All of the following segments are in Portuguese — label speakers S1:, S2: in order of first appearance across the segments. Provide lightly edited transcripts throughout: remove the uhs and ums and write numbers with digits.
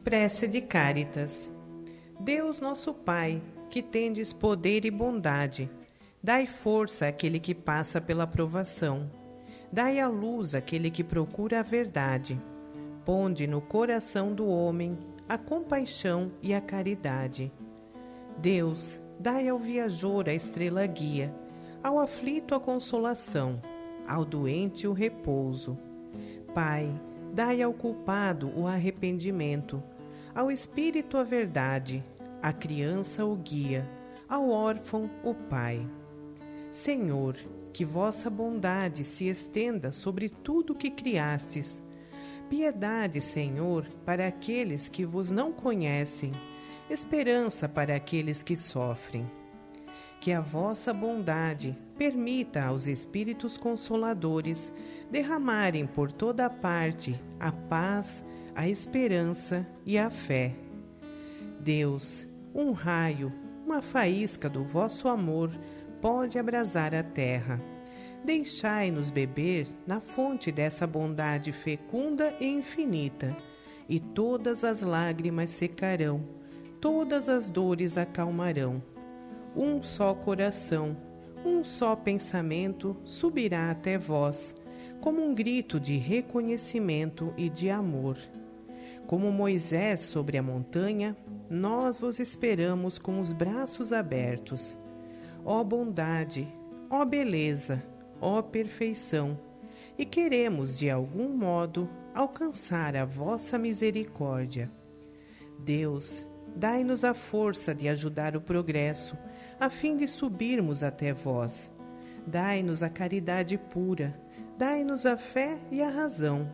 S1: Prece de Cáritas. Deus nosso Pai, que tendes poder e bondade, dai força àquele que passa pela provação. Dai a luz àquele que procura a verdade. Ponde no coração do homem a compaixão e a caridade. Deus, dai ao viajor a estrela guia, ao aflito a consolação, ao doente o repouso. Pai, dai ao culpado o arrependimento, ao espírito a verdade, à criança o guia, ao órfão o pai. Senhor, que vossa bondade se estenda sobre tudo que criastes. Piedade, Senhor, para aqueles que vos não conhecem, esperança para aqueles que sofrem. Que a vossa bondade permita aos Espíritos Consoladores derramarem por toda a parte a paz, a esperança e a fé. Deus, um raio, uma faísca do vosso amor pode abrasar a terra. Deixai-nos beber na fonte dessa bondade fecunda e infinita, e todas as lágrimas secarão, todas as dores acalmarão. Um só coração, um só pensamento subirá até vós, como um grito de reconhecimento e de amor. Como Moisés sobre a montanha, nós vos esperamos com os braços abertos. Ó bondade, ó beleza, ó perfeição, e queremos de algum modo alcançar a vossa misericórdia. Deus, dai-nos a força de ajudar o progresso, a fim de subirmos até vós. Dai-nos a caridade pura, dai-nos a fé e a razão.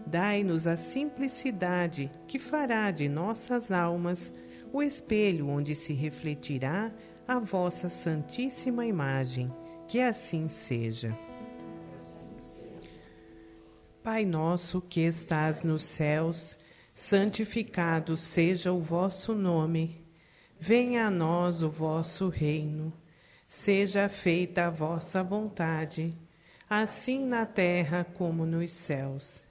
S1: Dai-nos a simplicidade que fará de nossas almas o espelho onde se refletirá a vossa santíssima imagem. Que assim seja. Pai nosso que estás nos céus, santificado seja o vosso nome. Venha a nós o vosso reino. Seja feita a vossa vontade, assim na terra como nos céus.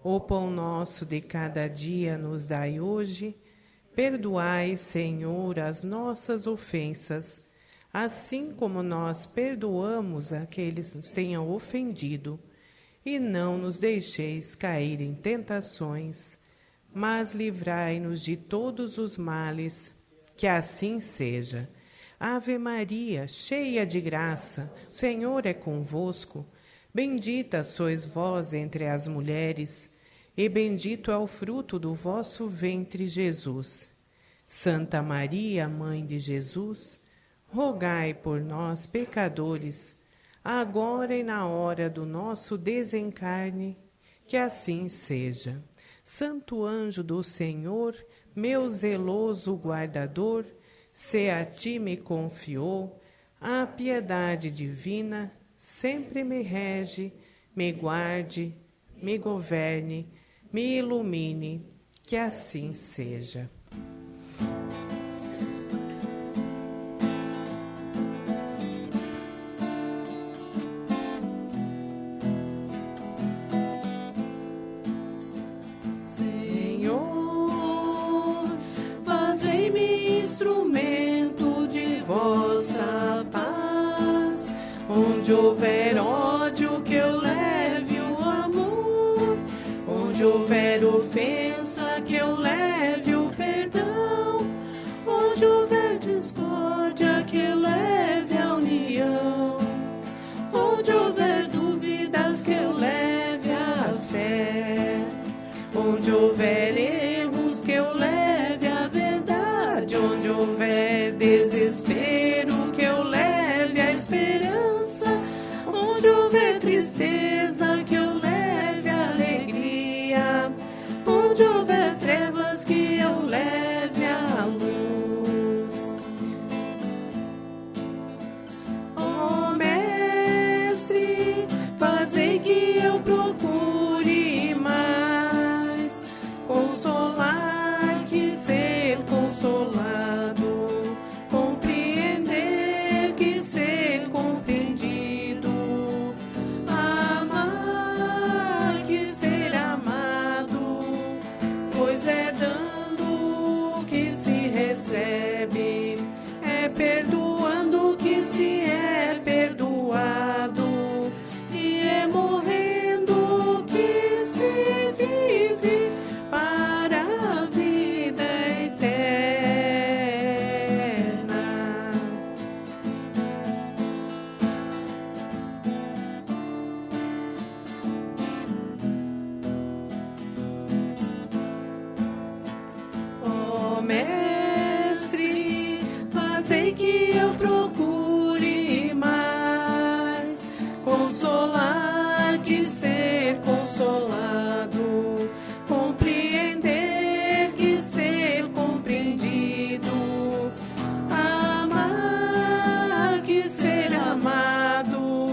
S1: O pão nosso de cada dia nos dai hoje. Perdoai, Senhor, as nossas ofensas, assim como nós perdoamos aqueles que nos tenham ofendido. E não nos deixeis cair em tentações, mas livrai-nos de todos os males. Que assim seja. Ave Maria, cheia de graça, o Senhor é convosco. Bendita sois vós entre as mulheres, e bendito é o fruto do vosso ventre, Jesus. Santa Maria, Mãe de Jesus, rogai por nós, pecadores, agora e na hora do nosso desencarne. Que assim seja. Santo anjo do Senhor, meu zeloso guardador, se a ti me confiou, a piedade divina sempre me rege, me guarde, me governe, me ilumine. Que assim seja.
S2: Senhor, fazei-me instrumento de vossa paz. Onde houver ódio, que eu leve o amor. Onde houver ofensa, que eu leve o perdão. Onde houver discórdia, que eu leve a união. Onde houver dúvidas, que eu leve a fé. Onde houver erros, que eu leve a verdade. Onde houver desespero, que eu leve a esperança. Onde houver tristeza, que eu leve a alegria. Onde houver trevas, que eu leve a luz. Ó Mestre, fazei que eu procure mais Mestre, fazei que eu procure mais consolar que ser consolado, compreender que ser compreendido, amar que ser amado,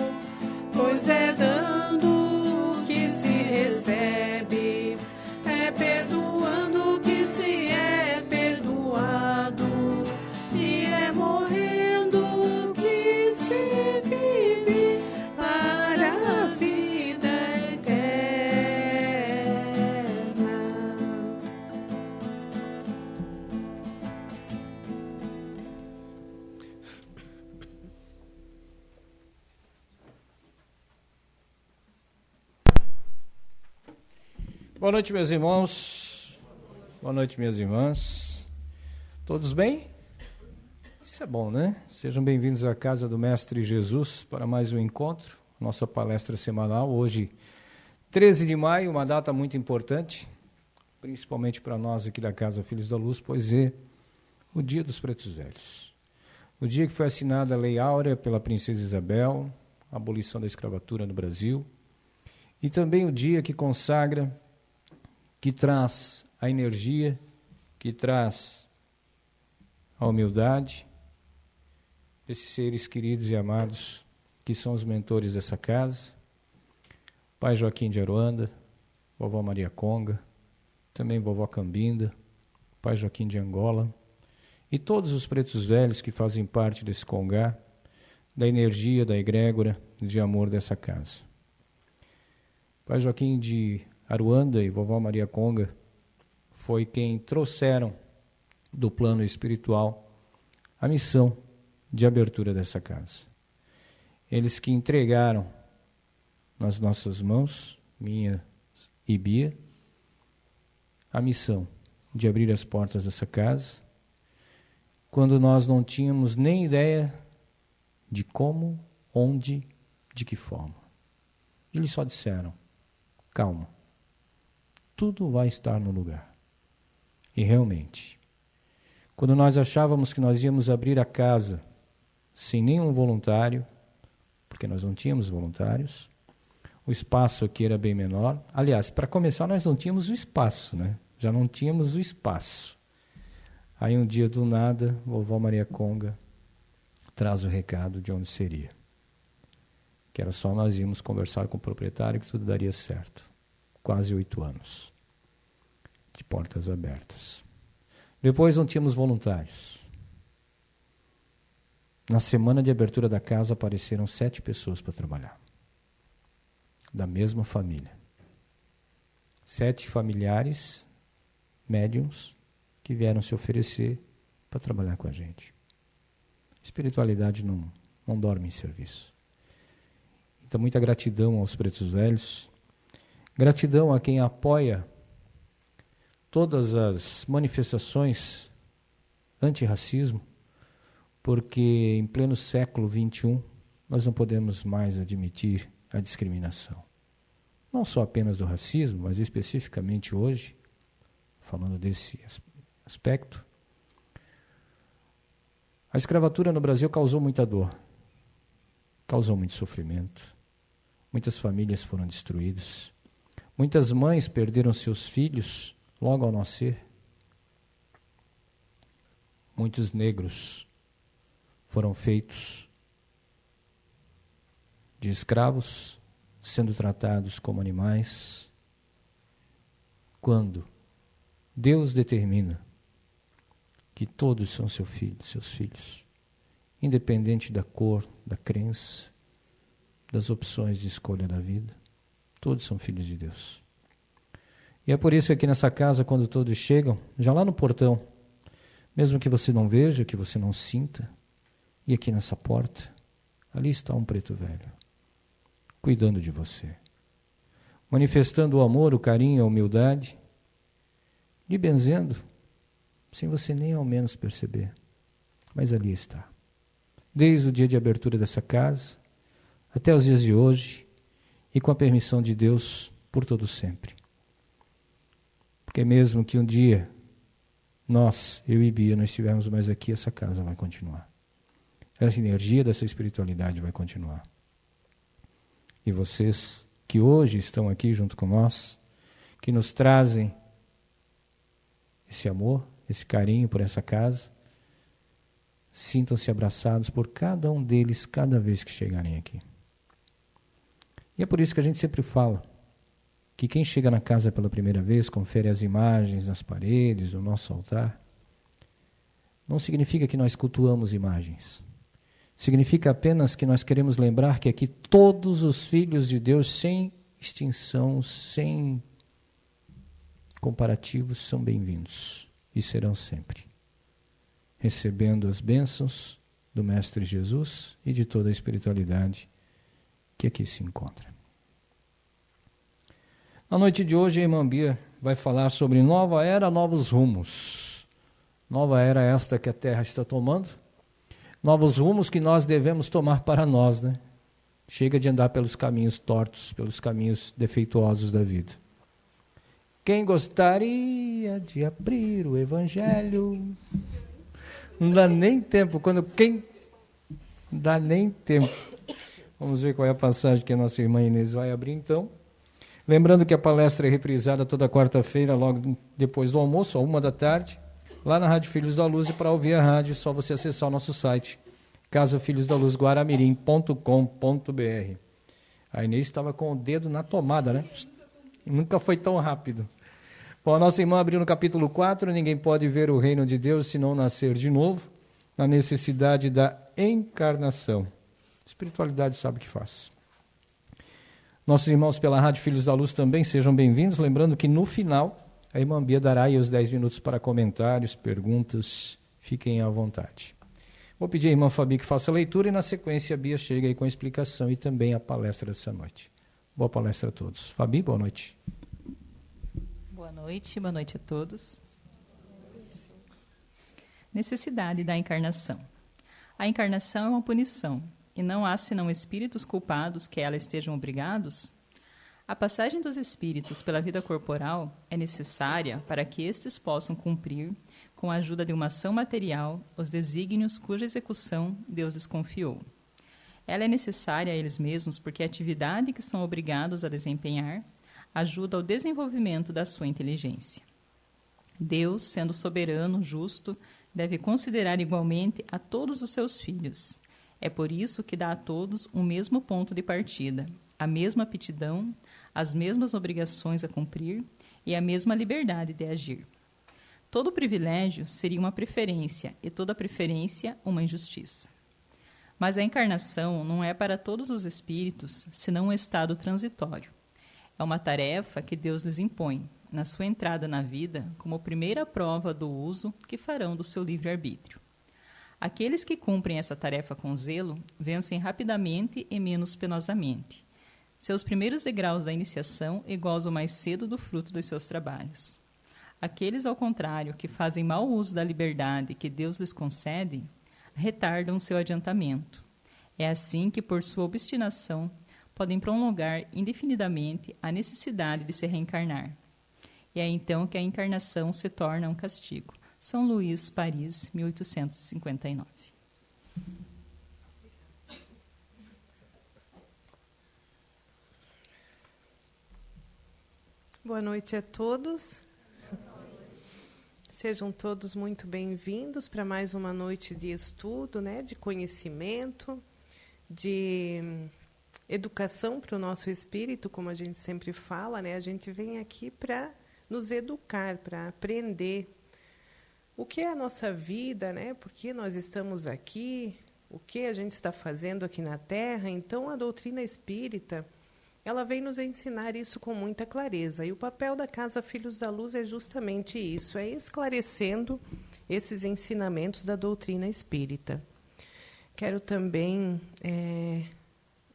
S2: pois é dando que se recebe, é perdoando que se é perdoado, e é morrendo que se vive para a vida eterna.
S3: Boa noite, meus irmãos. Boa noite, minhas irmãs. Todos bem? Isso é bom, né? Sejam bem-vindos à Casa do Mestre Jesus para mais um encontro, nossa palestra semanal. Hoje, 13 de maio, uma data muito importante, principalmente para nós aqui da Casa Filhos da Luz, pois é o Dia dos Pretos Velhos. O dia que foi assinada a Lei Áurea pela Princesa Isabel, a abolição da escravatura no Brasil, e também o dia que consagra, que traz a energia, que traz a humildade desses seres queridos e amados que são os mentores dessa casa, Pai Joaquim de Aruanda, Vovó Maria Conga, também Vovó Cambinda, Pai Joaquim de Angola, e todos os pretos velhos que fazem parte desse congá, da energia, da egrégora, de amor dessa casa. Pai Joaquim de Aruanda e Vovó Maria Conga foi quem trouxeram do plano espiritual a missão de abertura dessa casa. Eles que entregaram nas nossas mãos, minha e Bia, a missão de abrir as portas dessa casa, quando nós não tínhamos nem ideia de como, onde, de que forma. Eles só disseram: calma, tudo vai estar no lugar. E realmente, quando nós achávamos que nós íamos abrir a casa sem nenhum voluntário, porque nós não tínhamos voluntários, o espaço aqui era bem menor. Aliás, para começar, nós não tínhamos o espaço, né? Já não tínhamos o espaço. Aí um dia, do nada, Vovó Maria Conga traz o recado de onde seria. Que era só nós íamos conversar com o proprietário que tudo daria certo. Quase 8 anos de portas abertas. Depois não tínhamos voluntários. Na semana de abertura da casa apareceram 7 pessoas para trabalhar. Da mesma família. 7 familiares, médiums, que vieram se oferecer para trabalhar com a gente. Espiritualidade não dorme em serviço. Então, muita gratidão aos pretos velhos. Gratidão a quem apoia todas as manifestações antirracismo, porque em pleno século XXI nós não podemos mais admitir a discriminação. Não só apenas do racismo, mas especificamente hoje, falando desse aspecto, a escravatura no Brasil causou muita dor, causou muito sofrimento, muitas famílias foram destruídas, muitas mães perderam seus filhos logo ao nascer, muitos negros foram feitos de escravos, sendo tratados como animais, quando Deus determina que todos são seus filhos, independente da cor, da crença, das opções de escolha da vida, todos são filhos de Deus. E é por isso que aqui nessa casa, quando todos chegam, já lá no portão, mesmo que você não veja, que você não sinta, e aqui nessa porta, ali está um preto velho, cuidando de você, manifestando o amor, o carinho, a humildade, lhe benzendo, sem você nem ao menos perceber. Mas ali está. Desde o dia de abertura dessa casa, até os dias de hoje, e com a permissão de Deus, por todo sempre. Porque mesmo que um dia eu e Bia, não estivermos mais aqui, essa casa vai continuar. Essa energia dessa espiritualidade vai continuar. E vocês que hoje estão aqui junto com nós, que nos trazem esse amor, esse carinho por essa casa, sintam-se abraçados por cada um deles cada vez que chegarem aqui. E é por isso que a gente sempre fala que quem chega na casa pela primeira vez, confere as imagens nas paredes, no nosso altar, não significa que nós cultuamos imagens. Significa apenas que nós queremos lembrar que aqui todos os filhos de Deus, sem extinção, sem comparativos, são bem-vindos e serão sempre, recebendo as bênçãos do Mestre Jesus e de toda a espiritualidade que aqui se encontra. Na noite de hoje, a irmã Bia vai falar sobre nova era, novos rumos. Nova era esta que a Terra está tomando, novos rumos que nós devemos tomar para nós, né? Chega de andar pelos caminhos tortos, pelos caminhos defeituosos da vida. Quem gostaria de abrir o Evangelho? Não dá nem tempo. Não dá nem tempo. Vamos ver qual é a passagem que a nossa irmã Inês vai abrir, então. Lembrando que a palestra é reprisada toda quarta-feira, logo depois do almoço, às 13h, lá na Rádio Filhos da Luz. E para ouvir a rádio, é só você acessar o nosso site, casafilhosdaluzguaramirim.com.br. A Inês estava com o dedo na tomada, né? Nunca foi tão rápido. Bom, a nossa irmã abriu no capítulo 4, ninguém pode ver o reino de Deus se não nascer de novo, na necessidade da encarnação. Espiritualidade sabe o que faz. Nossos irmãos pela Rádio Filhos da Luz também sejam bem-vindos, lembrando que no final a irmã Bia dará aí os 10 minutos para comentários, perguntas, fiquem à vontade. Vou pedir à irmã Fabi que faça a leitura e na sequência a Bia chega aí com a explicação e também a palestra dessa noite. Boa palestra a todos. Fabi, boa noite.
S4: Boa noite a todos. Necessidade da encarnação. A encarnação é uma punição, e não há senão espíritos culpados que a ela estejam obrigados? A passagem dos espíritos pela vida corporal é necessária para que estes possam cumprir, com a ajuda de uma ação material, os desígnios cuja execução Deus lhes confiou. Ela é necessária a eles mesmos porque a atividade que são obrigados a desempenhar ajuda ao desenvolvimento da sua inteligência. Deus, sendo soberano, justo, deve considerar igualmente a todos os seus filhos. É por isso que dá a todos o mesmo ponto de partida, a mesma aptidão, as mesmas obrigações a cumprir e a mesma liberdade de agir. Todo privilégio seria uma preferência e toda preferência uma injustiça. Mas a encarnação não é para todos os espíritos senão um estado transitório. É uma tarefa que Deus lhes impõe, na sua entrada na vida, como primeira prova do uso que farão do seu livre-arbítrio. Aqueles que cumprem essa tarefa com zelo vencem rapidamente e menos penosamente. Seus primeiros degraus da iniciação gozam mais cedo do fruto dos seus trabalhos. Aqueles, ao contrário, que fazem mau uso da liberdade que Deus lhes concede, retardam seu adiantamento. É assim que, por sua obstinação, podem prolongar indefinidamente a necessidade de se reencarnar. E é então que a encarnação se torna um castigo. São Luís, Paris, 1859.
S1: Boa noite a todos. Sejam todos muito bem-vindos para mais uma noite de estudo, né, de conhecimento, de educação para o nosso espírito, como a gente sempre fala, né? A gente vem aqui para nos educar, para aprender o que é a nossa vida, né? Por que nós estamos aqui, o que a gente está fazendo aqui na Terra. Então, a doutrina espírita, ela vem nos ensinar isso com muita clareza. E o papel da Casa Filhos da Luz é justamente isso, é esclarecendo esses ensinamentos da doutrina espírita. Quero também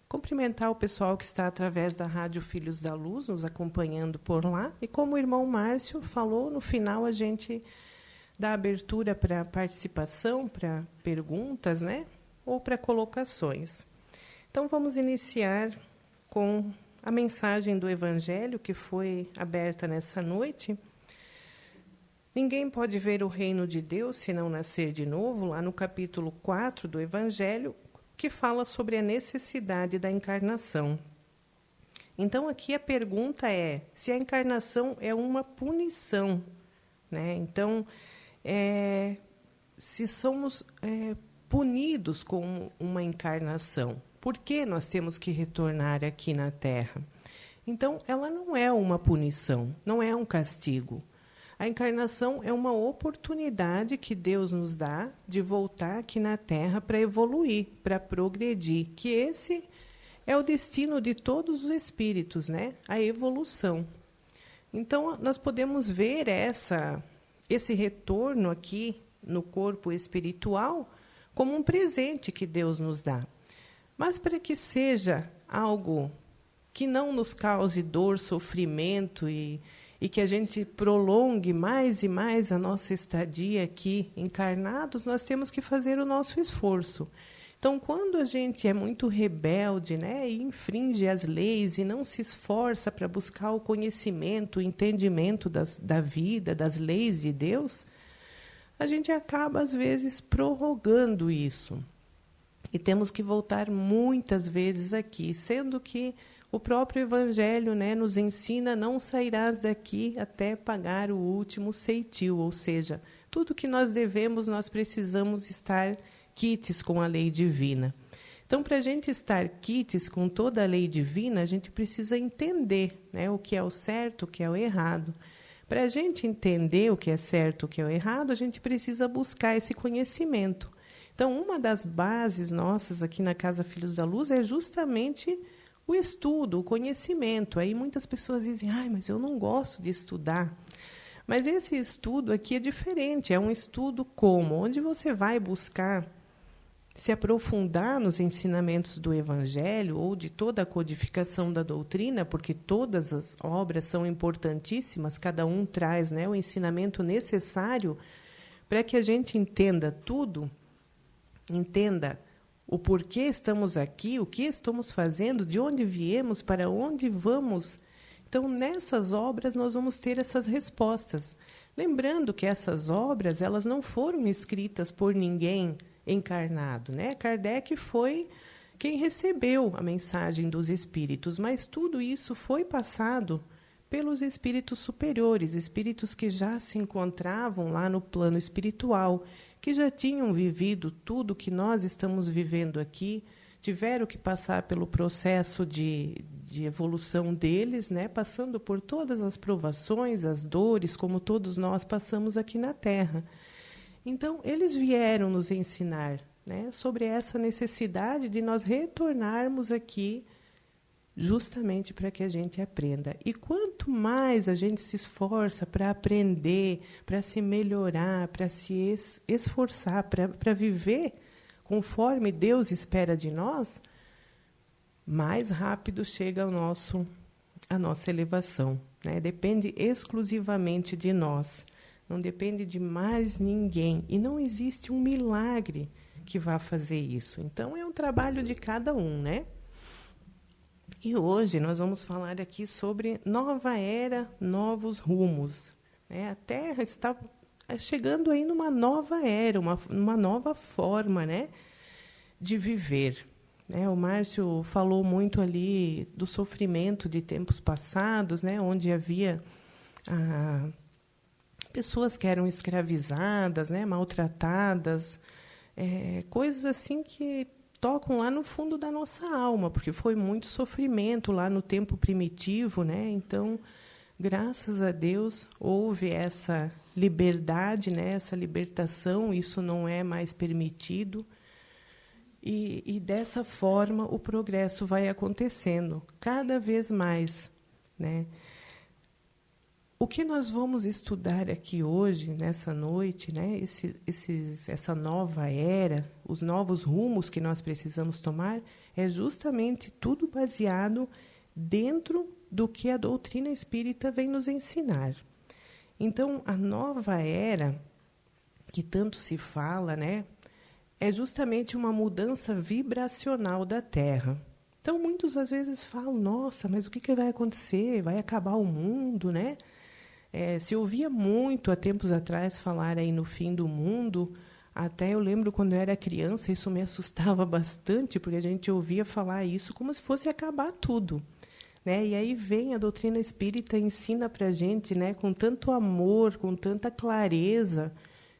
S1: cumprimentar o pessoal que está através da Rádio Filhos da Luz, nos acompanhando por lá. E como o irmão Márcio falou, no final a gente dá abertura para participação, para perguntas, né? Ou para colocações. Então, vamos iniciar com a mensagem do Evangelho que foi aberta nessa noite. Ninguém pode ver o reino de Deus se não nascer de novo, lá no capítulo 4 do Evangelho, que fala sobre a necessidade da encarnação. Então, aqui a pergunta é se a encarnação é uma punição, né? Então, se somos punidos com uma encarnação, por que nós temos que retornar aqui na Terra? Então, ela não é uma punição, não é um castigo. A encarnação é uma oportunidade que Deus nos dá de voltar aqui na Terra para evoluir, para progredir, que esse é o destino de todos os espíritos, né? A evolução. Então, nós podemos ver esse retorno aqui no corpo espiritual como um presente que Deus nos dá. Mas para que seja algo que não nos cause dor, sofrimento e que a gente prolongue mais e mais a nossa estadia aqui encarnados, nós temos que fazer o nosso esforço. Então, quando a gente é muito rebelde, né, e infringe as leis e não se esforça para buscar o conhecimento, o entendimento da vida, das leis de Deus, a gente acaba, às vezes, prorrogando isso. E temos que voltar muitas vezes aqui, sendo que o próprio Evangelho, né, nos ensina: não sairás daqui até pagar o último ceitil, ou seja, tudo que nós devemos, nós precisamos estar quites com a lei divina. Então, para a gente estar quites com toda a lei divina, a gente precisa entender, né, o que é o certo, o que é o errado. Para a gente entender o que é certo, o que é o errado, a gente precisa buscar esse conhecimento. Então, uma das bases nossas aqui na Casa Filhos da Luz é justamente o estudo, o conhecimento. Aí muitas pessoas dizem: mas eu não gosto de estudar. Mas esse estudo aqui é diferente, é um estudo como? Onde você vai buscar se aprofundar nos ensinamentos do Evangelho ou de toda a codificação da doutrina, porque todas as obras são importantíssimas, cada um traz, né, o ensinamento necessário para que a gente entenda tudo, entenda o porquê estamos aqui, o que estamos fazendo, de onde viemos, para onde vamos. Então, nessas obras, nós vamos ter essas respostas. Lembrando que essas obras, elas não foram escritas por ninguém encarnado, né? Kardec foi quem recebeu a mensagem dos espíritos, mas tudo isso foi passado pelos espíritos superiores, espíritos que já se encontravam lá no plano espiritual, que já tinham vivido tudo que nós estamos vivendo aqui, tiveram que passar pelo processo de evolução deles, né, passando por todas as provações, as dores, como todos nós passamos aqui na Terra. Então, eles vieram nos ensinar, né, sobre essa necessidade de nós retornarmos aqui justamente para que a gente aprenda. E quanto mais a gente se esforça para aprender, para se melhorar, para se esforçar, para viver conforme Deus espera de nós, mais rápido chega a nossa elevação, né? Depende exclusivamente de nós, não depende de mais ninguém. E não existe um milagre que vá fazer isso. Então, é um trabalho de cada um, né? E hoje nós vamos falar aqui sobre nova era, novos rumos, né? A Terra está chegando aí numa nova era, uma nova forma, né, de viver. O Márcio falou muito ali do sofrimento de tempos passados, né, onde havia pessoas que eram escravizadas, né, maltratadas, coisas assim que tocam lá no fundo da nossa alma, porque foi muito sofrimento lá no tempo primitivo, né? Então, graças a Deus, houve essa liberdade, né? Essa libertação, isso não é mais permitido. E dessa forma, o progresso vai acontecendo cada vez mais, né? O que nós vamos estudar aqui hoje, nessa noite, né? Essa nova era, os novos rumos que nós precisamos tomar, é justamente tudo baseado dentro do que a doutrina espírita vem nos ensinar. Então, a nova era, que tanto se fala, né, é justamente uma mudança vibracional da Terra. Então, muitos às vezes falam: nossa, mas o que vai acontecer? Vai acabar o mundo, né? Se ouvia muito, há tempos atrás, falar aí no fim do mundo. Até eu lembro, quando eu era criança, isso me assustava bastante, porque a gente ouvia falar isso como se fosse acabar tudo. Né? E aí vem a doutrina espírita e ensina para a gente, né, com tanto amor, com tanta clareza,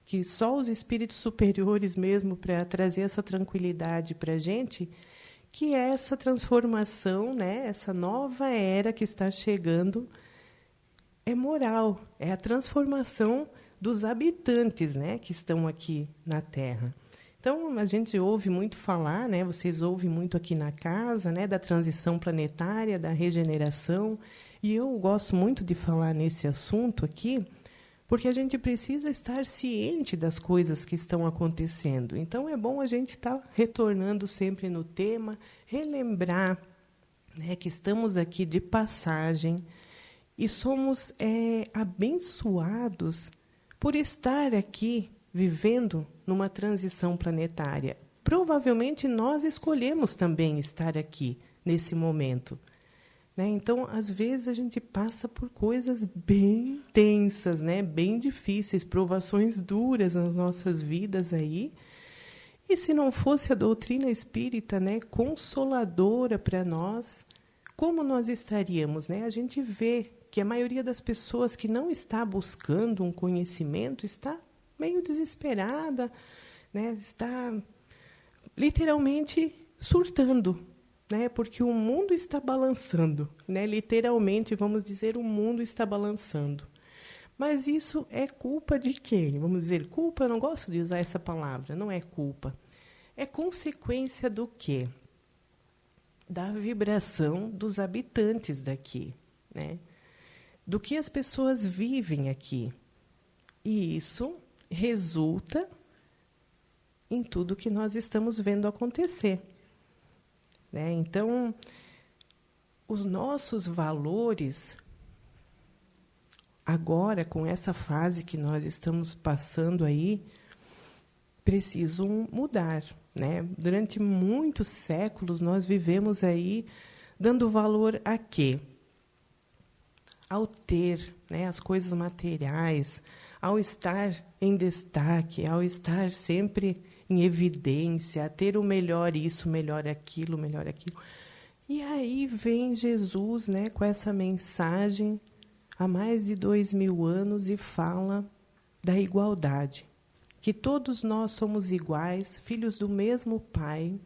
S1: que só os espíritos superiores mesmo para trazer essa tranquilidade para a gente, que é essa transformação, né, essa nova era que está chegando, é moral, é a transformação dos habitantes, né, que estão aqui na Terra. Então, a gente ouve muito falar, né, vocês ouvem muito aqui na casa, né, da transição planetária, da regeneração, e eu gosto muito de falar nesse assunto aqui, porque a gente precisa estar ciente das coisas que estão acontecendo. Então, é bom a gente estar retornando sempre no tema, relembrar, né, que estamos aqui de passagem e somos abençoados por estar aqui vivendo numa transição planetária. Provavelmente nós escolhemos também estar aqui nesse momento. Né? Então, às vezes, a gente passa por coisas bem tensas, né? Bem difíceis, provações duras nas nossas vidas aí. E se não fosse a doutrina espírita, né, consoladora para nós, como nós estaríamos? Né? A gente vê que a maioria das pessoas que não está buscando um conhecimento está meio desesperada, né? Está literalmente surtando, né? Porque o mundo está balançando, né? Literalmente, vamos dizer, o mundo está balançando. Mas isso é culpa de quem? Vamos dizer, culpa, eu não gosto de usar essa palavra, não é culpa. É consequência do quê? Da vibração dos habitantes daqui, né? Do que as pessoas vivem aqui. E isso resulta em tudo que nós estamos vendo acontecer. Né? Então, os nossos valores, agora, com essa fase que nós estamos passando aí, precisam mudar. Né? Durante muitos séculos, nós vivemos aí dando valor a quê? Ao ter, né, as coisas materiais, ao estar em destaque, ao estar sempre em evidência, a ter o melhor isso, melhor aquilo, melhor aquilo. E aí vem Jesus, né, com essa mensagem há mais de 2000 anos e fala da igualdade, que todos nós somos iguais, filhos do mesmo Pai,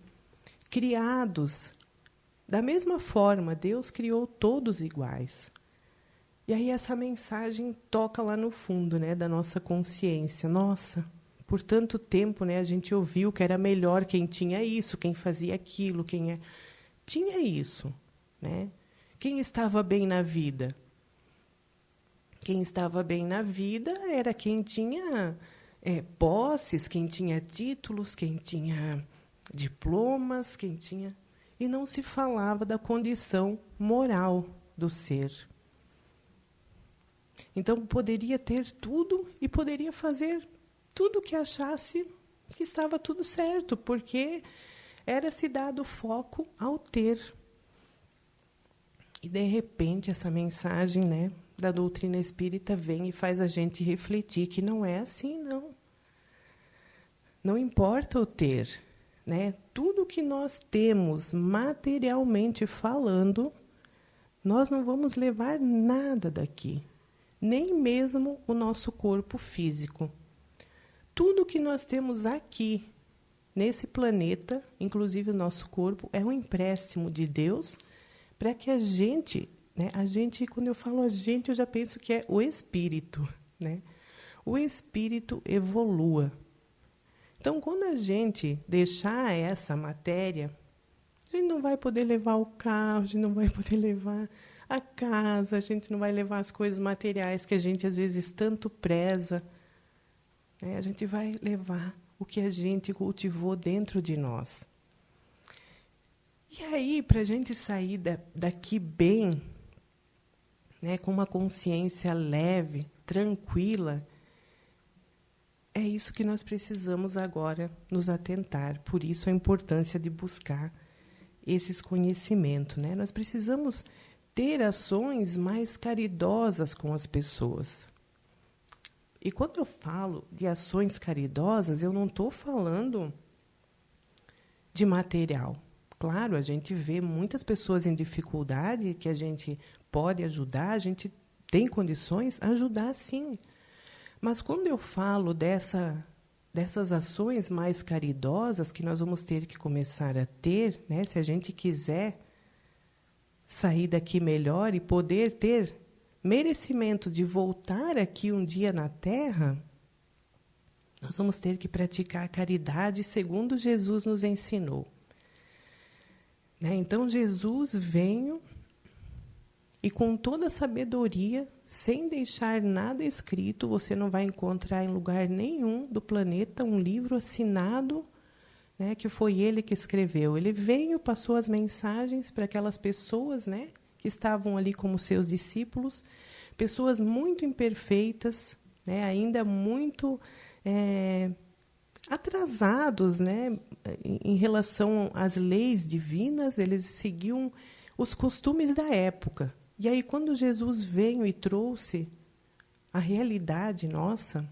S1: criados da mesma forma. Deus criou todos iguais. E aí essa mensagem toca lá no fundo, né, da nossa consciência. Nossa, por tanto tempo, né, a gente ouviu que era melhor quem tinha isso, quem fazia aquilo, tinha isso, né? Quem estava bem na vida? Quem estava bem na vida era quem tinha posses, quem tinha títulos, quem tinha diplomas, quem tinha... E não se falava da condição moral do ser. Então, poderia ter tudo e poderia fazer tudo o que achasse que estava tudo certo, porque era-se dado foco ao ter. E, de repente, essa mensagem, né, da doutrina espírita vem e faz a gente refletir que não é assim, não. Não importa o ter. Né? Tudo que nós temos, materialmente falando, nós não vamos levar nada daqui. Nem mesmo o nosso corpo físico. Tudo que nós temos aqui, nesse planeta, inclusive o nosso corpo, é um empréstimo de Deus para que a gente, quando eu falo a gente, eu já penso que é o espírito, né? O espírito evolua. Então, quando a gente deixar essa matéria, a gente não vai poder levar o carro, a gente não vai poder levar a casa, a gente não vai levar as coisas materiais que a gente, às vezes, tanto preza. A gente vai levar o que a gente cultivou dentro de nós. E aí, para a gente sair daqui bem, né, com uma consciência leve, tranquila, é isso que nós precisamos agora nos atentar. Por isso a importância de buscar esses conhecimentos. Né? Nós precisamos ter ações mais caridosas com as pessoas. E quando eu falo de ações caridosas, eu não estou falando de material. Claro, a gente vê muitas pessoas em dificuldade que a gente pode ajudar, a gente tem condições de ajudar, sim. Mas quando eu falo dessas ações mais caridosas que nós vamos ter que começar a ter, né, se a gente quiser sair daqui melhor e poder ter merecimento de voltar aqui um dia na Terra, nós vamos ter que praticar a caridade segundo Jesus nos ensinou. Né? Então, Jesus veio e, com toda a sabedoria, sem deixar nada escrito, você não vai encontrar em lugar nenhum do planeta um livro assinado, né, que foi ele que escreveu. Ele veio, passou as mensagens para aquelas pessoas, né, que estavam ali como seus discípulos, pessoas muito imperfeitas, né, ainda muito atrasados, né, em relação às leis divinas. Eles seguiam os costumes da época. E aí, quando Jesus veio e trouxe a realidade nossa,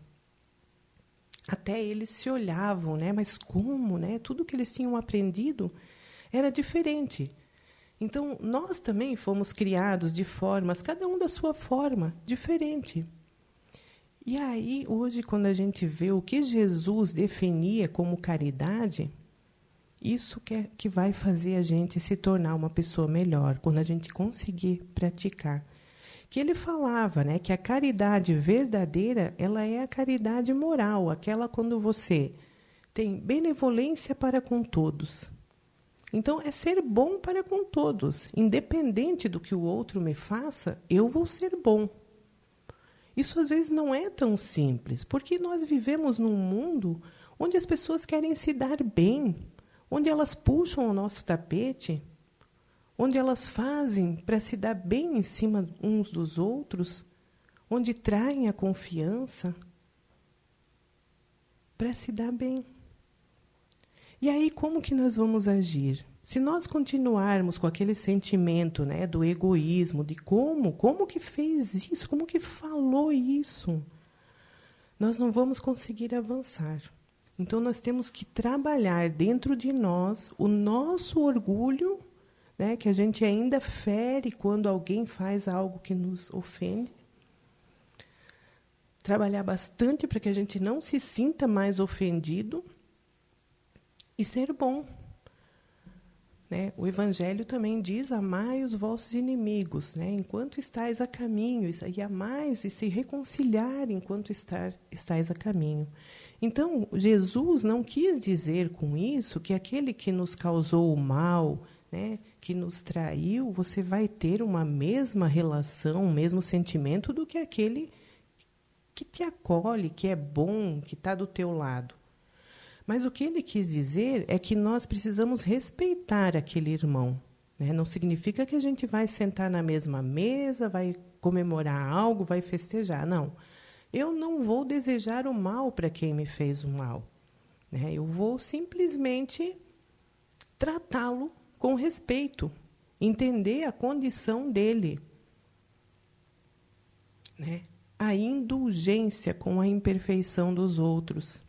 S1: até eles se olhavam, né? Mas como, né? Tudo que eles tinham aprendido era diferente. Então, nós também fomos criados de formas, cada um da sua forma, diferente. E aí, hoje, quando a gente vê o que Jesus definia como caridade, isso que vai fazer a gente se tornar uma pessoa melhor, quando a gente conseguir praticar. Que ele falava, né, que a caridade verdadeira, ela é a caridade moral, aquela quando você tem benevolência para com todos. Então, é ser bom para com todos. Independente do que o outro me faça, eu vou ser bom. Isso, às vezes, não é tão simples, porque nós vivemos num mundo onde as pessoas querem se dar bem, onde elas puxam o nosso tapete, onde elas fazem para se dar bem em cima uns dos outros, onde traem a confiança para se dar bem. E aí, como que nós vamos agir? Se nós continuarmos com aquele sentimento, né, do egoísmo, de como que fez isso, como que falou isso, nós não vamos conseguir avançar. Então, nós temos que trabalhar dentro de nós o nosso orgulho, né, que a gente ainda fere quando alguém faz algo que nos ofende. Trabalhar bastante para que a gente não se sinta mais ofendido e ser bom. Né? O Evangelho também diz: amai os vossos inimigos, né? Enquanto estáis a caminho, e amais e se reconciliar enquanto estáis a caminho. Então, Jesus não quis dizer com isso que aquele que nos causou o mal, né, que nos traiu, você vai ter uma mesma relação, o mesmo sentimento do que aquele que te acolhe, que é bom, que está do teu lado. Mas o que ele quis dizer é que nós precisamos respeitar aquele irmão. Né? Não significa que a gente vai sentar na mesma mesa, vai comemorar algo, vai festejar. Não. Eu não vou desejar o mal para quem me fez o mal. Né? Eu vou simplesmente tratá-lo com respeito, entender a condição dele. Né? A indulgência com a imperfeição dos outros.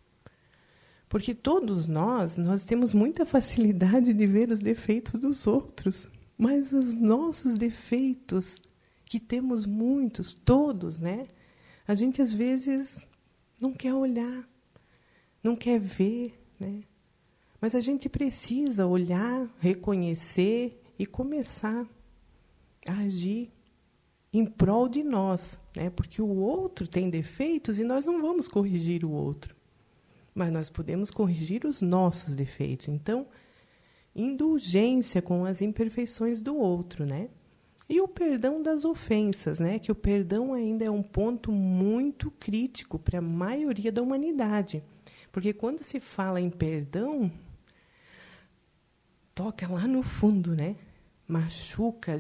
S1: Porque todos nós temos muita facilidade de ver os defeitos dos outros, mas os nossos defeitos, que temos muitos, todos, né? A gente, às vezes, não quer olhar, não quer ver, né? Mas a gente precisa olhar, reconhecer e começar a agir em prol de nós, né? Porque o outro tem defeitos e nós não vamos corrigir o outro. Mas nós podemos corrigir os nossos defeitos. Então, indulgência com as imperfeições do outro, né? E o perdão das ofensas, né? Que o perdão ainda é um ponto muito crítico para a maioria da humanidade. Porque quando se fala em perdão, toca lá no fundo, né? Machuca, a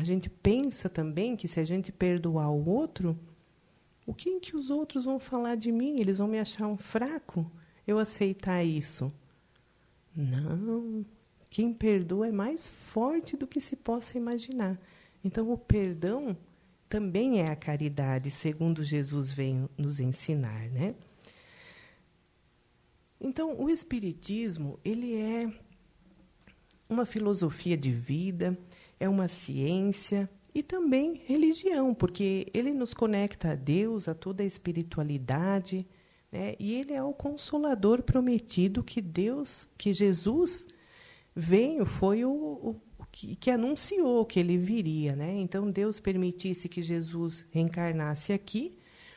S1: gente pensa também que se a gente perdoar o outro, o que os outros vão falar de mim? Eles vão me achar um fraco? Eu aceitar isso? Não. Quem perdoa é mais forte do que se possa imaginar. Então, o perdão também é a caridade, segundo Jesus veio nos ensinar, né? Então, o Espiritismo, ele é uma filosofia de vida, é uma ciência e também religião, porque ele nos conecta a Deus, a toda a espiritualidade, né? E ele é o consolador prometido que Jesus veio, foi o que anunciou que ele viria, né? Então, Deus permitisse que Jesus reencarnasse aqui,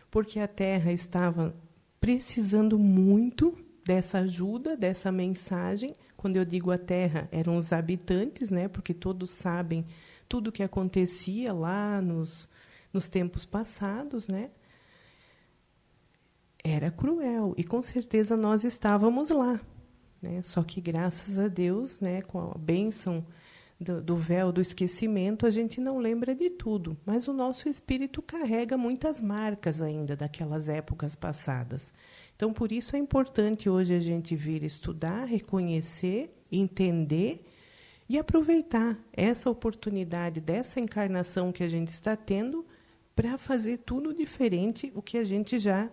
S1: porque a Terra estava precisando muito dessa ajuda, dessa mensagem. Quando eu digo a Terra, eram os habitantes, né? Porque todos sabem tudo o que acontecia lá nos tempos passados, né? Era cruel, e com certeza nós estávamos lá, né? Só que, graças a Deus, né, com a bênção do véu do esquecimento, a gente não lembra de tudo, mas o nosso espírito carrega muitas marcas ainda daquelas épocas passadas. Então, por isso é importante hoje a gente vir estudar, reconhecer, entender e aproveitar essa oportunidade dessa encarnação que a gente está tendo para fazer tudo diferente o que a gente já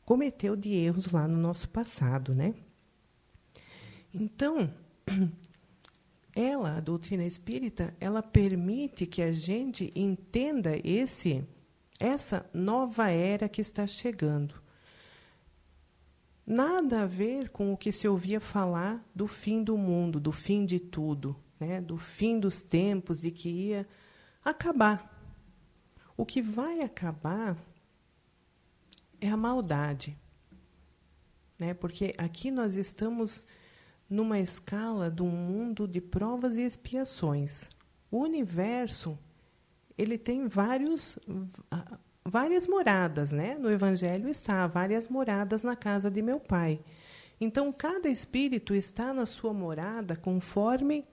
S1: cometeu de erros lá no nosso passado, né? Então, a doutrina espírita, ela permite que a gente entenda essa nova era que está chegando. Nada a ver com o que se ouvia falar do fim do mundo, do fim de tudo, né? Do fim dos tempos e que ia acabar. O que vai acabar é a maldade, né? Porque aqui nós estamos numa escala de um mundo de provas e expiações. O universo, ele tem várias moradas, né? No Evangelho está várias moradas na casa de meu Pai. Então, cada espírito está na sua morada conforme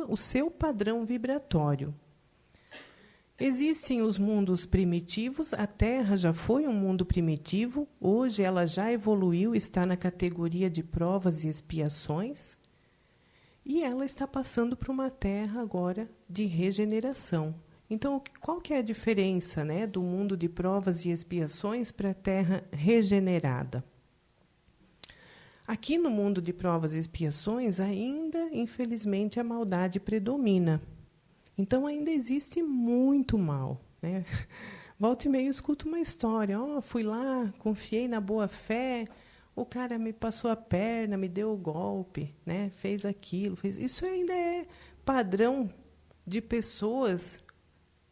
S1: o seu padrão vibratório. Existem os mundos primitivos, a Terra já foi um mundo primitivo, hoje ela já evoluiu, está na categoria de provas e expiações, e ela está passando por uma Terra agora de regeneração. Então, qual que é a diferença, né, do mundo de provas e expiações para a Terra regenerada? Aqui no mundo de provas e expiações, ainda, infelizmente, a maldade predomina. Então, ainda existe muito mal, né? Volta e meia eu escuto uma história. Fui lá, confiei na boa-fé, o cara me passou a perna, me deu o golpe, né? Fez aquilo. Isso ainda é padrão de pessoas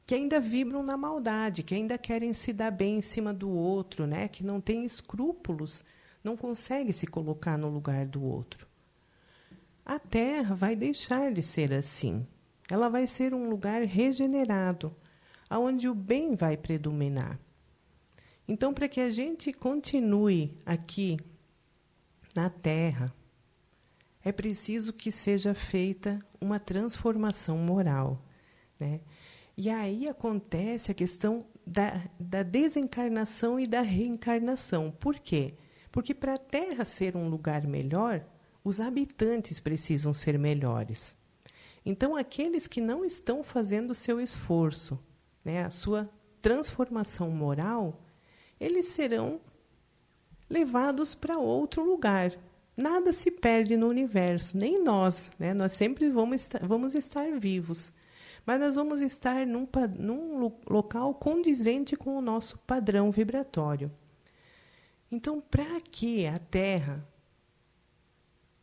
S1: que ainda vibram na maldade, que ainda querem se dar bem em cima do outro, né? Que não tem escrúpulos, não consegue se colocar no lugar do outro. A Terra vai deixar de ser assim. Ela vai ser um lugar regenerado, onde o bem vai predominar. Então, para que a gente continue aqui na Terra, é preciso que seja feita uma transformação moral, né? E aí acontece a questão da desencarnação e da reencarnação. Por quê? Porque para a Terra ser um lugar melhor, os habitantes precisam ser melhores. Então, aqueles que não estão fazendo o seu esforço, né, a sua transformação moral, eles serão levados para outro lugar. Nada se perde no universo, nem nós, né? Nós sempre vamos estar vivos, mas nós vamos estar num local condizente com o nosso padrão vibratório. Então, para que a Terra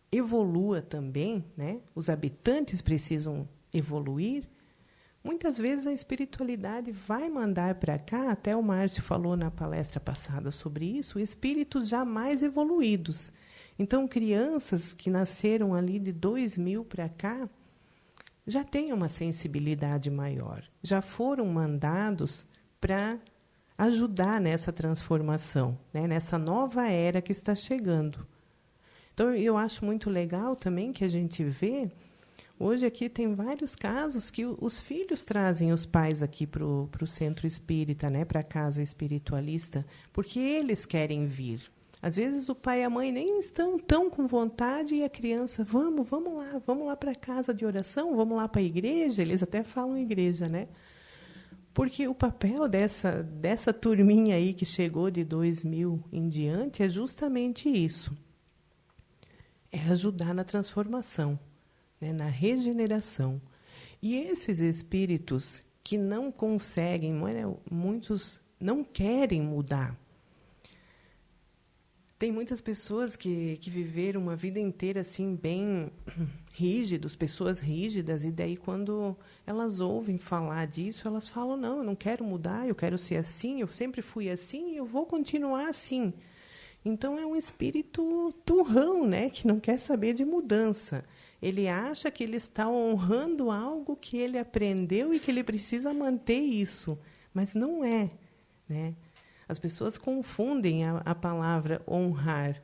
S1: evolua também, né? Os habitantes precisam evoluir. Muitas vezes a espiritualidade vai mandar para cá, até o Márcio falou na palestra passada sobre isso, espíritos já mais evoluídos. Então, crianças que nasceram ali de 2000 para cá já têm uma sensibilidade maior, já foram mandados para ajudar nessa transformação, né? Nessa nova era que está chegando. Então, eu acho muito legal também que a gente vê, hoje aqui tem vários casos que os filhos trazem os pais aqui para o centro espírita, né, para a casa espiritualista, porque eles querem vir. Às vezes o pai e a mãe nem estão tão com vontade e a criança, vamos lá para a casa de oração, vamos lá para a igreja. Eles até falam igreja, né? Porque o papel dessa turminha aí que chegou de 2000 em diante é justamente isso. É ajudar na transformação, né? Na regeneração. E esses espíritos que não conseguem, muitos não querem mudar. Tem muitas pessoas que viveram uma vida inteira assim, bem rígidos, pessoas rígidas, e daí, quando elas ouvem falar disso, elas falam, não, eu não quero mudar, eu quero ser assim, eu sempre fui assim e eu vou continuar assim. Então, é um espírito turrão, né, que não quer saber de mudança. Ele acha que ele está honrando algo que ele aprendeu e que ele precisa manter isso, mas não é, né? As pessoas confundem a palavra honrar.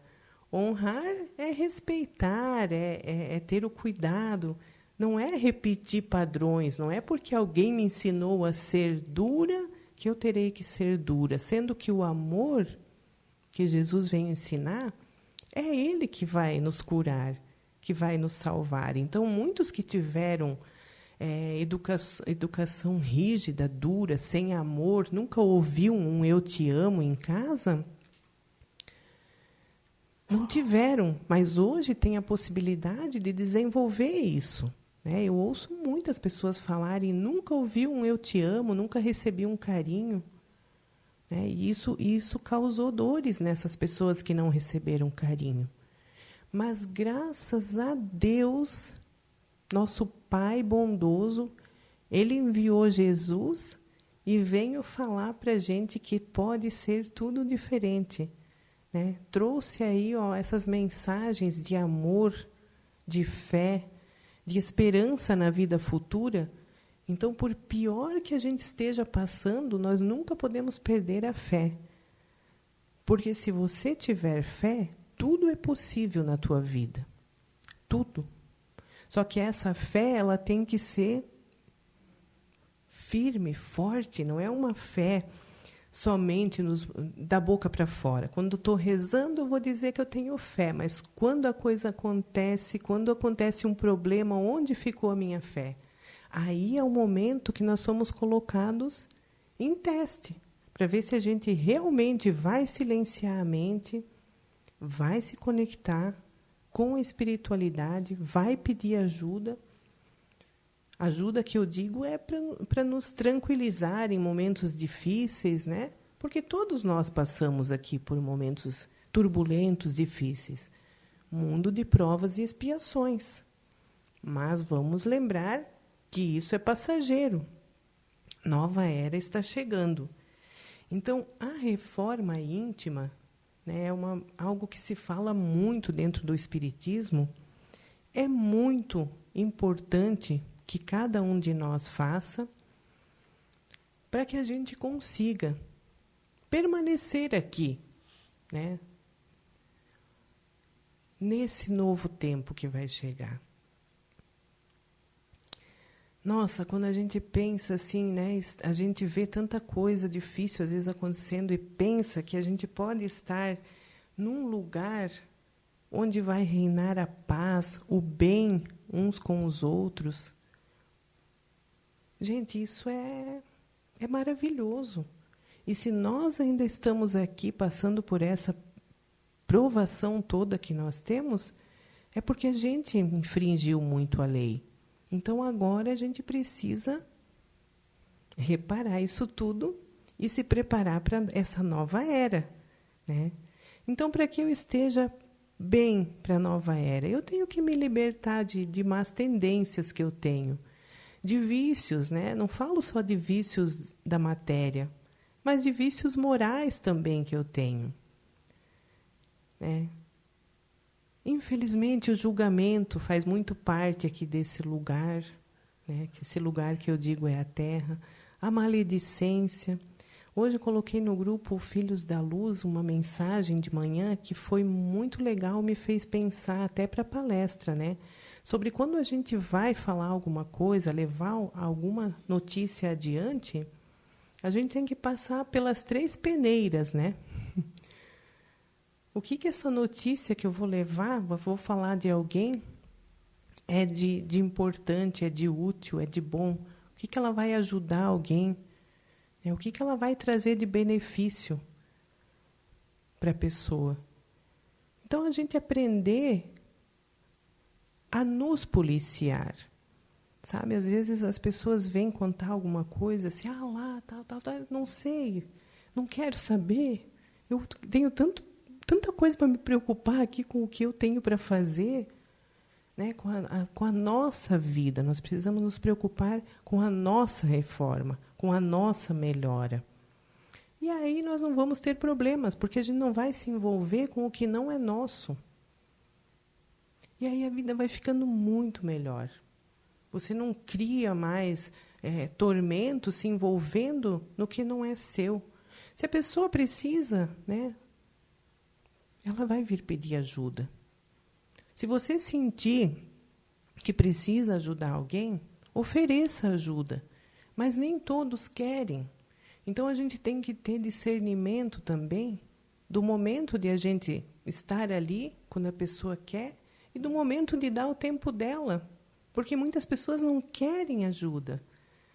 S1: Honrar é respeitar, é ter o cuidado. Não é repetir padrões. Não é porque alguém me ensinou a ser dura que eu terei que ser dura. Sendo que o amor que Jesus vem ensinar é Ele que vai nos curar, que vai nos salvar. Então, muitos que tiveram educação rígida, dura, sem amor, nunca ouviu um eu te amo em casa, não tiveram, mas hoje tem a possibilidade de desenvolver isso, né? Eu ouço muitas pessoas falarem, nunca ouvi um eu te amo, nunca recebi um carinho, né? E isso causou dores nessas pessoas que não receberam carinho. Mas, graças a Deus, nosso Pai bondoso, Ele enviou Jesus e veio falar para a gente que pode ser tudo diferente, né? Trouxe aí, essas mensagens de amor, de fé, de esperança na vida futura. Então, por pior que a gente esteja passando, nós nunca podemos perder a fé. Porque se você tiver fé, tudo é possível na tua vida. Tudo. Só que essa fé, ela tem que ser firme, forte, não é uma fé somente da boca para fora. Quando estou rezando, eu vou dizer que eu tenho fé, mas quando a coisa acontece, quando acontece um problema, onde ficou a minha fé? Aí é o momento que nós somos colocados em teste, para ver se a gente realmente vai silenciar a mente, vai se conectar com a espiritualidade, vai pedir ajuda. Ajuda que eu digo é para nos tranquilizar em momentos difíceis, né? Porque todos nós passamos aqui por momentos turbulentos, difíceis. Mundo de provas e expiações. Mas vamos lembrar que isso é passageiro. Nova era está chegando. Então, a reforma íntima, né, é algo que se fala muito dentro do Espiritismo. É muito importante que cada um de nós faça para que a gente consiga permanecer aqui, né, nesse novo tempo que vai chegar. Nossa, quando a gente pensa assim, né, a gente vê tanta coisa difícil às vezes acontecendo e pensa que a gente pode estar num lugar onde vai reinar a paz, o bem uns com os outros. Gente, isso é maravilhoso. E se nós ainda estamos aqui passando por essa provação toda que nós temos, é porque a gente infringiu muito a lei. Então, agora a gente precisa reparar isso tudo e se preparar para essa nova era, né? Então, para que eu esteja bem para a nova era, eu tenho que me libertar de más tendências que eu tenho, de vícios, né? Não falo só de vícios da matéria, mas de vícios morais também que eu tenho, né? Infelizmente, o julgamento faz muito parte aqui desse lugar, né? Esse lugar que eu digo é a Terra, a maledicência. Hoje eu coloquei no grupo Filhos da Luz uma mensagem de manhã que foi muito legal, me fez pensar até para a palestra, né? Sobre quando a gente vai falar alguma coisa, levar alguma notícia adiante, a gente tem que passar pelas 3 peneiras, né? O que essa notícia que eu vou levar, vou falar de alguém, é de importante, é de útil, é de bom? O que ela vai ajudar alguém? O que ela vai trazer de benefício para a pessoa? Então, a gente aprender a nos policiar. Sabe, às vezes as pessoas vêm contar alguma coisa assim, tal, não sei, não quero saber. Eu tenho tanta coisa para me preocupar aqui com o que eu tenho para fazer, né, com a nossa vida. Nós precisamos nos preocupar com a nossa reforma, com a nossa melhora. E aí nós não vamos ter problemas, porque a gente não vai se envolver com o que não é nosso. E aí a vida vai ficando muito melhor. Você não cria mais tormento se envolvendo no que não é seu. Se a pessoa precisa, né, ela vai vir pedir ajuda. Se você sentir que precisa ajudar alguém, ofereça ajuda. Mas nem todos querem. Então, a gente tem que ter discernimento também do momento de a gente estar ali, quando a pessoa quer, e do momento de dar o tempo dela. Porque muitas pessoas não querem ajuda.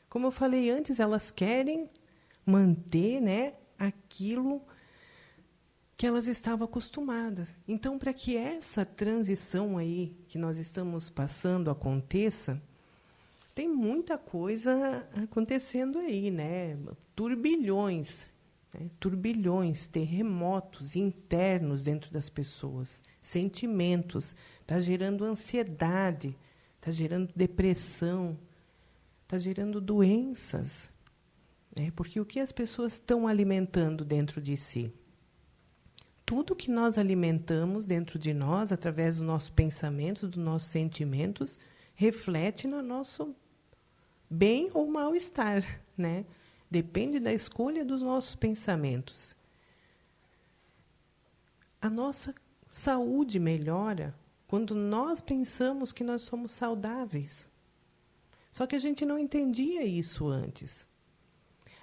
S1: Como eu falei antes, elas querem manter, né, aquilo que elas estavam acostumadas. Então, para que essa transição aí que nós estamos passando aconteça, tem muita coisa acontecendo aí, né? Turbilhões, terremotos internos dentro das pessoas, sentimentos, está gerando ansiedade, está gerando depressão, está gerando doenças. Porque o que as pessoas estão alimentando dentro de si? Tudo que nós alimentamos dentro de nós, através dos nossos pensamentos, dos nossos sentimentos, reflete no nosso bem ou mal-estar, né? Depende da escolha dos nossos pensamentos. A nossa saúde melhora quando nós pensamos que nós somos saudáveis. Só que a gente não entendia isso antes.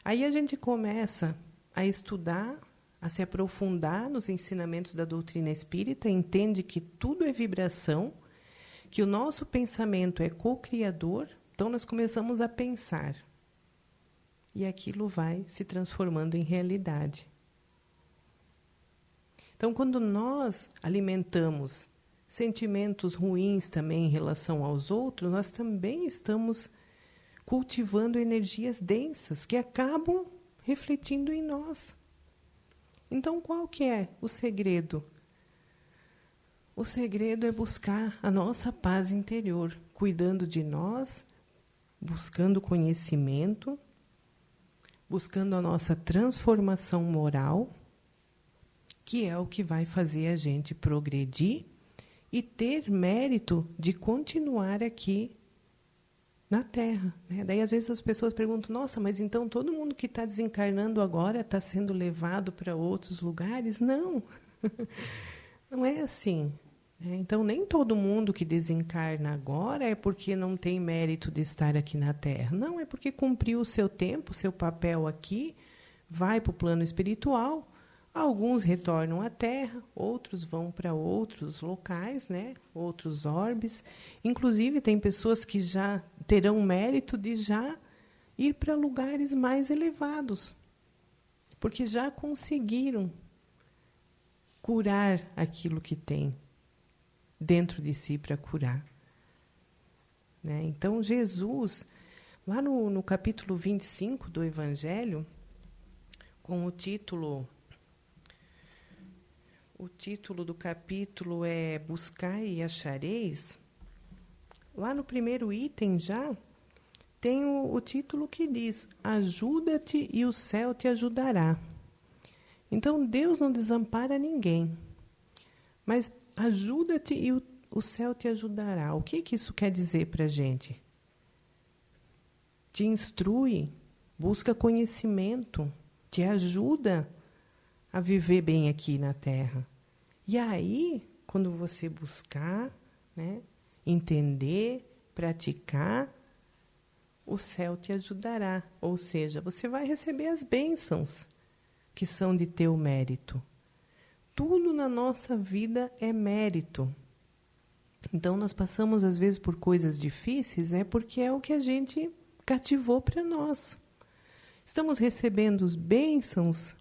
S1: Aí a gente começa a estudar, a se aprofundar nos ensinamentos da doutrina espírita, entende que tudo é vibração, que o nosso pensamento é co-criador, então nós começamos a pensar. E aquilo vai se transformando em realidade. Então, quando nós alimentamos sentimentos ruins também em relação aos outros, nós também estamos cultivando energias densas que acabam refletindo em nós. Então, qual que é o segredo? O segredo é buscar a nossa paz interior, cuidando de nós, buscando conhecimento, buscando a nossa transformação moral, que é o que vai fazer a gente progredir e ter mérito de continuar aqui na Terra, né? Daí, às vezes, as pessoas perguntam, nossa, mas então todo mundo que está desencarnando agora está sendo levado para outros lugares? Não, não é assim. Então, nem todo mundo que desencarna agora é porque não tem mérito de estar aqui na Terra. Não, é porque cumpriu o seu tempo, o seu papel aqui, vai para o plano espiritual. Alguns retornam à Terra, outros vão para outros locais, né? Outros orbes. Inclusive, tem pessoas que já terão mérito de já ir para lugares mais elevados, porque já conseguiram curar aquilo que tem dentro de si para curar. Né? Então, Jesus, lá no capítulo 25 do Evangelho, com o título do capítulo é Buscai e Achareis, lá no primeiro item já tem o título que diz, ajuda-te e o céu te ajudará. Então, Deus não desampara ninguém, mas ajuda-te e o céu te ajudará. O que isso quer dizer para a gente? Te instrui, busca conhecimento, te ajuda a viver bem aqui na Terra. E aí, quando você buscar, né, entender, praticar, o céu te ajudará. Ou seja, você vai receber as bênçãos que são de teu mérito. Tudo na nossa vida é mérito. Então, nós passamos, às vezes, por coisas difíceis, porque é o que a gente cativou para nós. Estamos recebendo os bênçãos,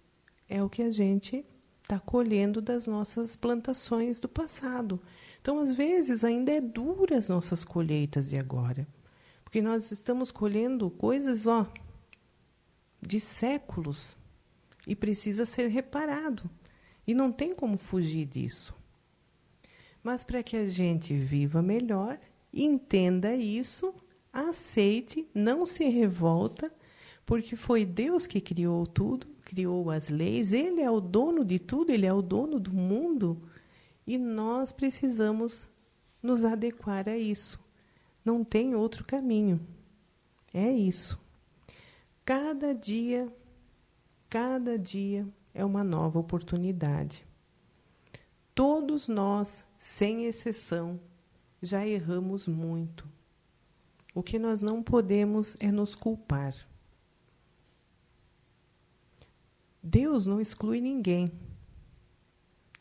S1: é o que a gente está colhendo das nossas plantações do passado. Então, às vezes, ainda é dura as nossas colheitas de agora. Porque nós estamos colhendo coisas de séculos e precisa ser reparado. E não tem como fugir disso. Mas para que a gente viva melhor, entenda isso, aceite, não se revolta, porque foi Deus que criou tudo, criou as leis, Ele é o dono de tudo, Ele é o dono do mundo, e nós precisamos nos adequar a isso. Não tem outro caminho. É isso. Cada dia é uma nova oportunidade. Todos nós, sem exceção, já erramos muito. O que nós não podemos é nos culpar. Deus não exclui ninguém.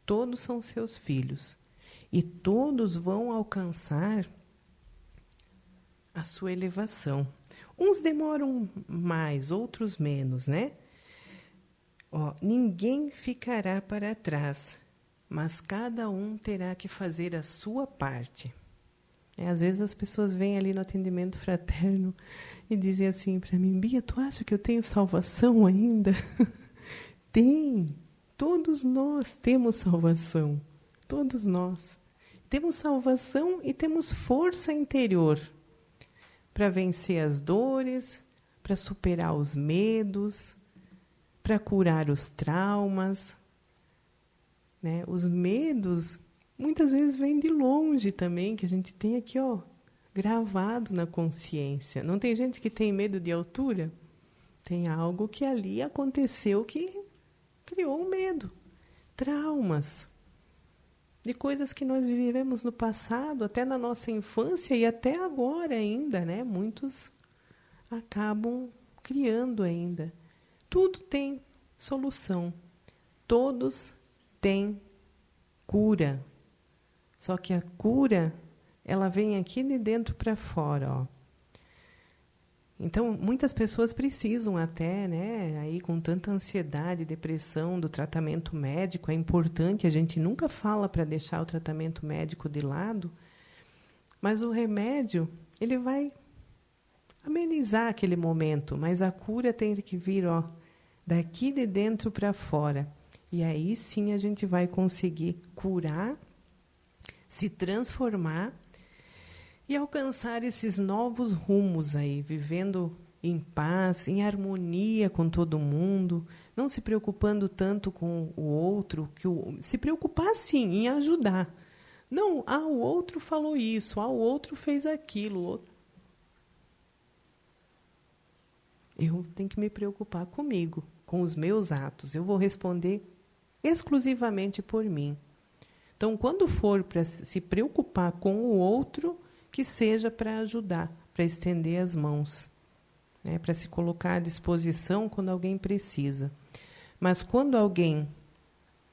S1: Todos são seus filhos. E todos vão alcançar a sua elevação. Uns demoram mais, outros menos, né? Ninguém ficará para trás, mas cada um terá que fazer a sua parte. Às vezes as pessoas vêm ali no atendimento fraterno e dizem assim para mim: Bia, tu acha que eu tenho salvação ainda? Tem. Todos nós temos salvação. Todos nós. Temos salvação e temos força interior para vencer as dores, para superar os medos, para curar os traumas. Né? Os medos, muitas vezes, vêm de longe também, que a gente tem aqui gravado na consciência. Não tem gente que tem medo de altura? Tem algo que ali aconteceu que criou um medo. Traumas. De coisas que nós vivemos no passado, até na nossa infância e até agora ainda, né? Muitos acabam criando ainda. Tudo tem solução. Todos têm cura. Só que a cura, ela vem aqui de dentro para fora, Então, muitas pessoas precisam até, né, aí com tanta ansiedade, depressão, do tratamento médico. É importante, a gente nunca fala para deixar o tratamento médico de lado, mas o remédio, ele vai amenizar aquele momento, mas a cura tem que vir, daqui de dentro para fora. E aí sim a gente vai conseguir curar, se transformar e alcançar esses novos rumos aí, vivendo em paz, em harmonia com todo mundo, não se preocupando tanto com o outro, se preocupar sim em ajudar. Não, o outro falou isso, o outro fez aquilo. Eu tenho que me preocupar comigo, com os meus atos. Eu vou responder exclusivamente por mim. Então, quando for para se preocupar com o outro, que seja para ajudar, para estender as mãos, né, para se colocar à disposição quando alguém precisa. Mas quando alguém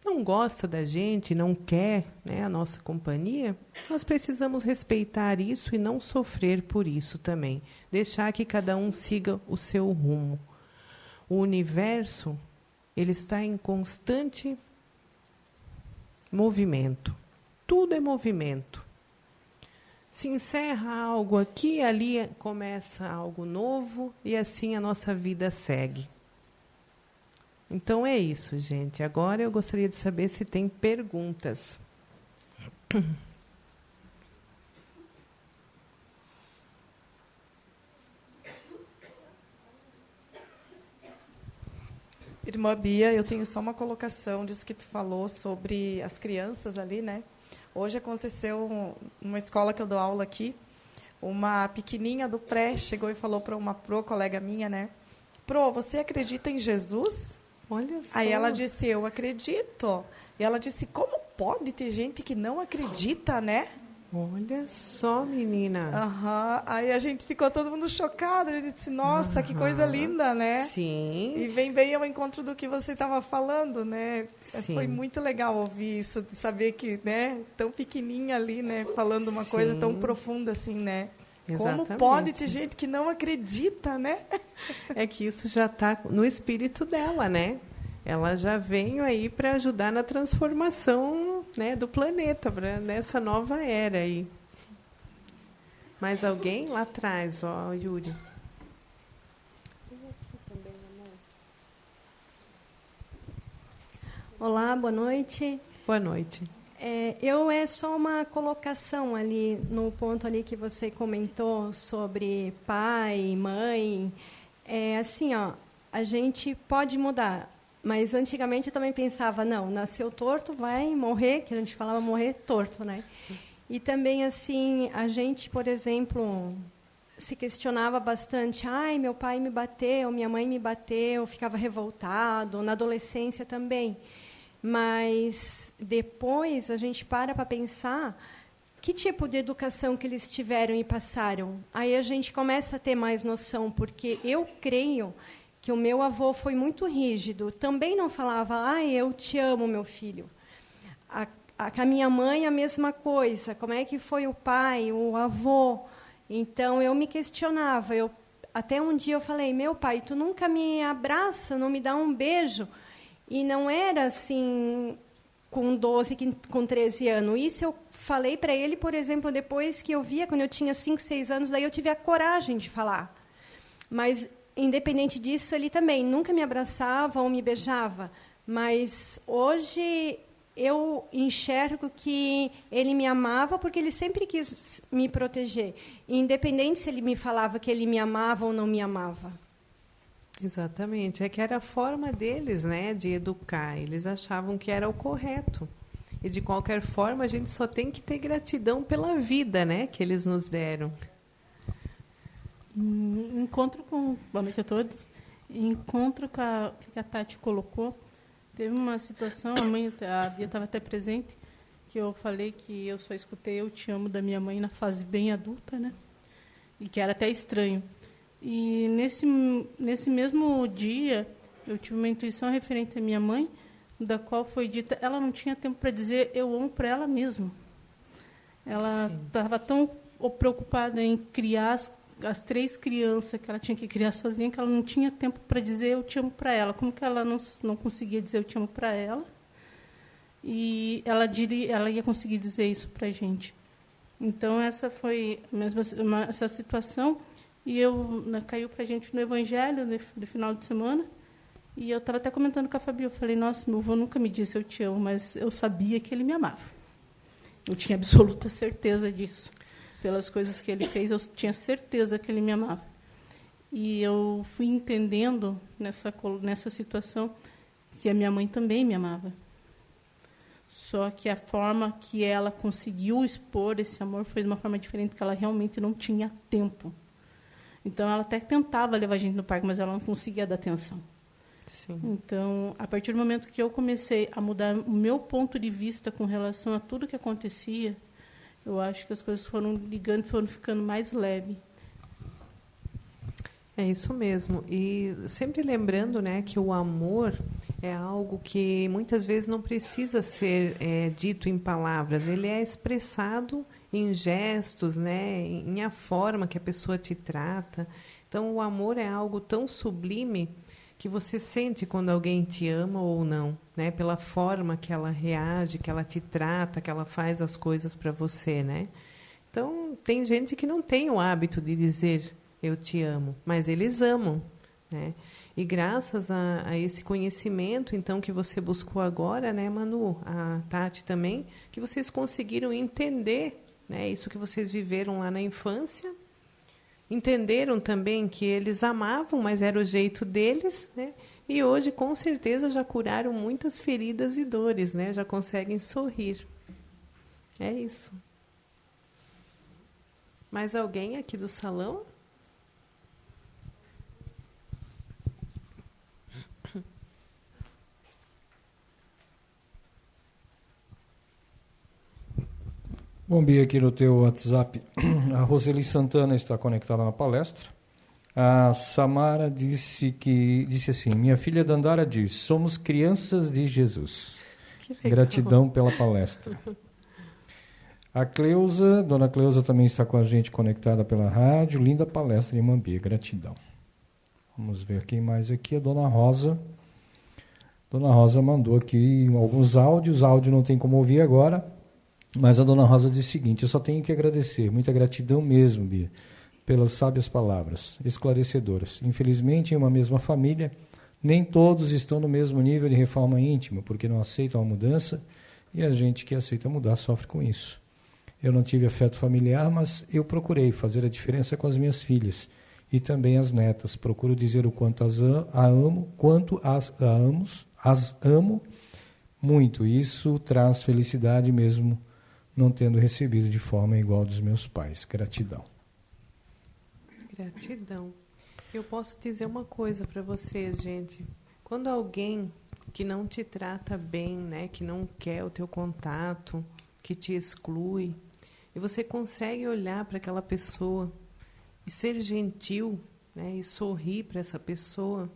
S1: não gosta da gente, não quer, né, a nossa companhia, nós precisamos respeitar isso e não sofrer por isso também. Deixar que cada um siga o seu rumo. O universo, ele está em constante movimento. Tudo é movimento. Se encerra algo aqui, ali começa algo novo e assim a nossa vida segue. Então é isso, gente. Agora eu gostaria de saber se tem perguntas.
S2: Irmã Bia, eu tenho só uma colocação disso que tu falou sobre as crianças ali, né? Hoje aconteceu numa escola que eu dou aula aqui, uma pequenininha do pré chegou e falou para uma colega minha, né? Pro, você acredita em Jesus?
S1: Olha só.
S2: Aí ela disse, eu acredito. E ela disse, como pode ter gente que não acredita, né?
S1: Olha só, menina.
S2: Aham. Aí a gente ficou todo mundo chocado. A gente disse, nossa, que coisa linda, né?
S1: Sim.
S2: E vem bem ao encontro do que você estava falando, né?
S1: Sim.
S2: Foi muito legal ouvir isso, de saber que, né, tão pequenininha ali, né, falando uma
S1: Sim.
S2: coisa tão profunda assim, né?
S1: Exatamente.
S2: Como pode ter gente que não acredita, né?
S1: É que isso já está no espírito dela, né? Ela já veio aí para ajudar na transformação, né, do planeta, nessa nova era aí. Mais alguém lá atrás, ó, Yuri?
S5: Olá, boa noite.
S1: Boa noite.
S5: É só uma colocação ali no ponto ali que você comentou sobre pai, mãe. Assim, ó, a gente pode mudar, mas antigamente eu também pensava, não, nasceu torto, vai morrer, que a gente falava morrer torto, né? E também, assim, a gente, por exemplo, se questionava bastante, ai, meu pai me bateu, minha mãe me bateu, ficava revoltado, na adolescência também. Mas depois a gente para pensar que tipo de educação que eles tiveram e passaram. Aí a gente começa a ter mais noção, porque eu creio que o meu avô foi muito rígido. Também não falava, ai, eu te amo, meu filho. A minha mãe, a mesma coisa. Como é que foi o pai, o avô? Então, eu me questionava. Até um dia eu falei, meu pai, tu nunca me abraça, não me dá um beijo. E não era assim, com 12, com 13 anos. Isso eu falei para ele, por exemplo, depois que eu via, quando eu tinha 5, 6 anos, daí eu tive a coragem de falar. Mas, independente disso, ele também nunca me abraçava ou me beijava. Mas, hoje, eu enxergo que ele me amava porque ele sempre quis me proteger. Independente se ele me falava que ele me amava ou não me amava.
S1: Exatamente. É que era a forma deles, né, de educar. Eles achavam que era o correto. E, de qualquer forma, a gente só tem que ter gratidão pela vida, né, que eles nos deram.
S6: Encontro com... Boa noite a todos. Encontro com a que a Tati colocou. Teve uma situação, a Bia estava até presente, que eu falei que eu só escutei "Eu te amo" da minha mãe na fase bem adulta, né? E que era até estranho. E nesse mesmo dia, eu tive uma intuição referente à minha mãe, da qual foi dita, ela não tinha tempo para dizer "eu amo" para ela mesma. Ela estava tão preocupada em criar as 3 crianças que ela tinha que criar sozinha, que ela não tinha tempo para dizer "eu te amo" para ela. Como que ela não conseguia dizer "eu te amo" para ela? E ela ia conseguir dizer isso para a gente. Então, essa foi mesmo essa situação. E caiu para a gente no Evangelho do final de semana. E eu estava até comentando com a Fabi. Eu falei, nossa, meu avô nunca me disse "eu te amo", mas eu sabia que ele me amava. Eu tinha absoluta certeza disso. Pelas coisas que ele fez, eu tinha certeza que ele me amava. E eu fui entendendo nessa situação que a minha mãe também me amava. Só que a forma que ela conseguiu expor esse amor foi de uma forma diferente, porque ela realmente não tinha tempo. Então, ela até tentava levar a gente no parque, mas ela não conseguia dar atenção.
S1: Sim.
S6: Então, a partir do momento que eu comecei a mudar o meu ponto de vista com relação a tudo que acontecia, eu acho que as coisas foram ligando, foram ficando mais leves.
S1: É isso mesmo. E sempre lembrando, né, que o amor é algo que muitas vezes não precisa ser dito em palavras. Ele é expressado em gestos, né, em a forma que a pessoa te trata. Então, o amor é algo tão sublime que você sente quando alguém te ama ou não, né, pela forma que ela reage, que ela te trata, que ela faz as coisas para você, né? Então, tem gente que não tem o hábito de dizer "eu te amo", mas eles amam, né? E graças a esse conhecimento, então, que você buscou agora, né, Manu, a Tati também, que vocês conseguiram entender, né, isso que vocês viveram lá na infância, entenderam também que eles amavam, mas era o jeito deles, né? E hoje, com certeza, já curaram muitas feridas e dores, né? Já conseguem sorrir. É isso. Mais alguém aqui do salão?
S3: Bom, Bia, aqui no teu WhatsApp, a Roseli Santana está conectada na palestra. A Samara disse assim, minha filha Dandara diz, somos crianças de Jesus. Gratidão pela palestra. A Cleusa, Dona Cleusa também está com a gente conectada pela rádio. Linda palestra, irmã Bia, gratidão. Vamos ver quem mais aqui, a Dona Rosa. Dona Rosa mandou aqui alguns áudios, áudio não tem como ouvir agora, mas a Dona Rosa diz o seguinte, eu só tenho que agradecer, muita gratidão mesmo, Bia, pelas sábias palavras, esclarecedoras. Infelizmente, em uma mesma família, nem todos estão no mesmo nível de reforma íntima, porque não aceitam a mudança, e a gente que aceita mudar sofre com isso. Eu não tive afeto familiar, mas eu procurei fazer a diferença com as minhas filhas, e também as netas. Procuro dizer o quanto as amo muito. Isso traz felicidade mesmo não tendo recebido de forma igual dos meus pais. Gratidão.
S1: Gratidão. Eu posso dizer uma coisa para vocês, gente. Quando alguém que não te trata bem, né, que não quer o teu contato, que te exclui, e você consegue olhar para aquela pessoa e ser gentil, né, e sorrir para essa pessoa,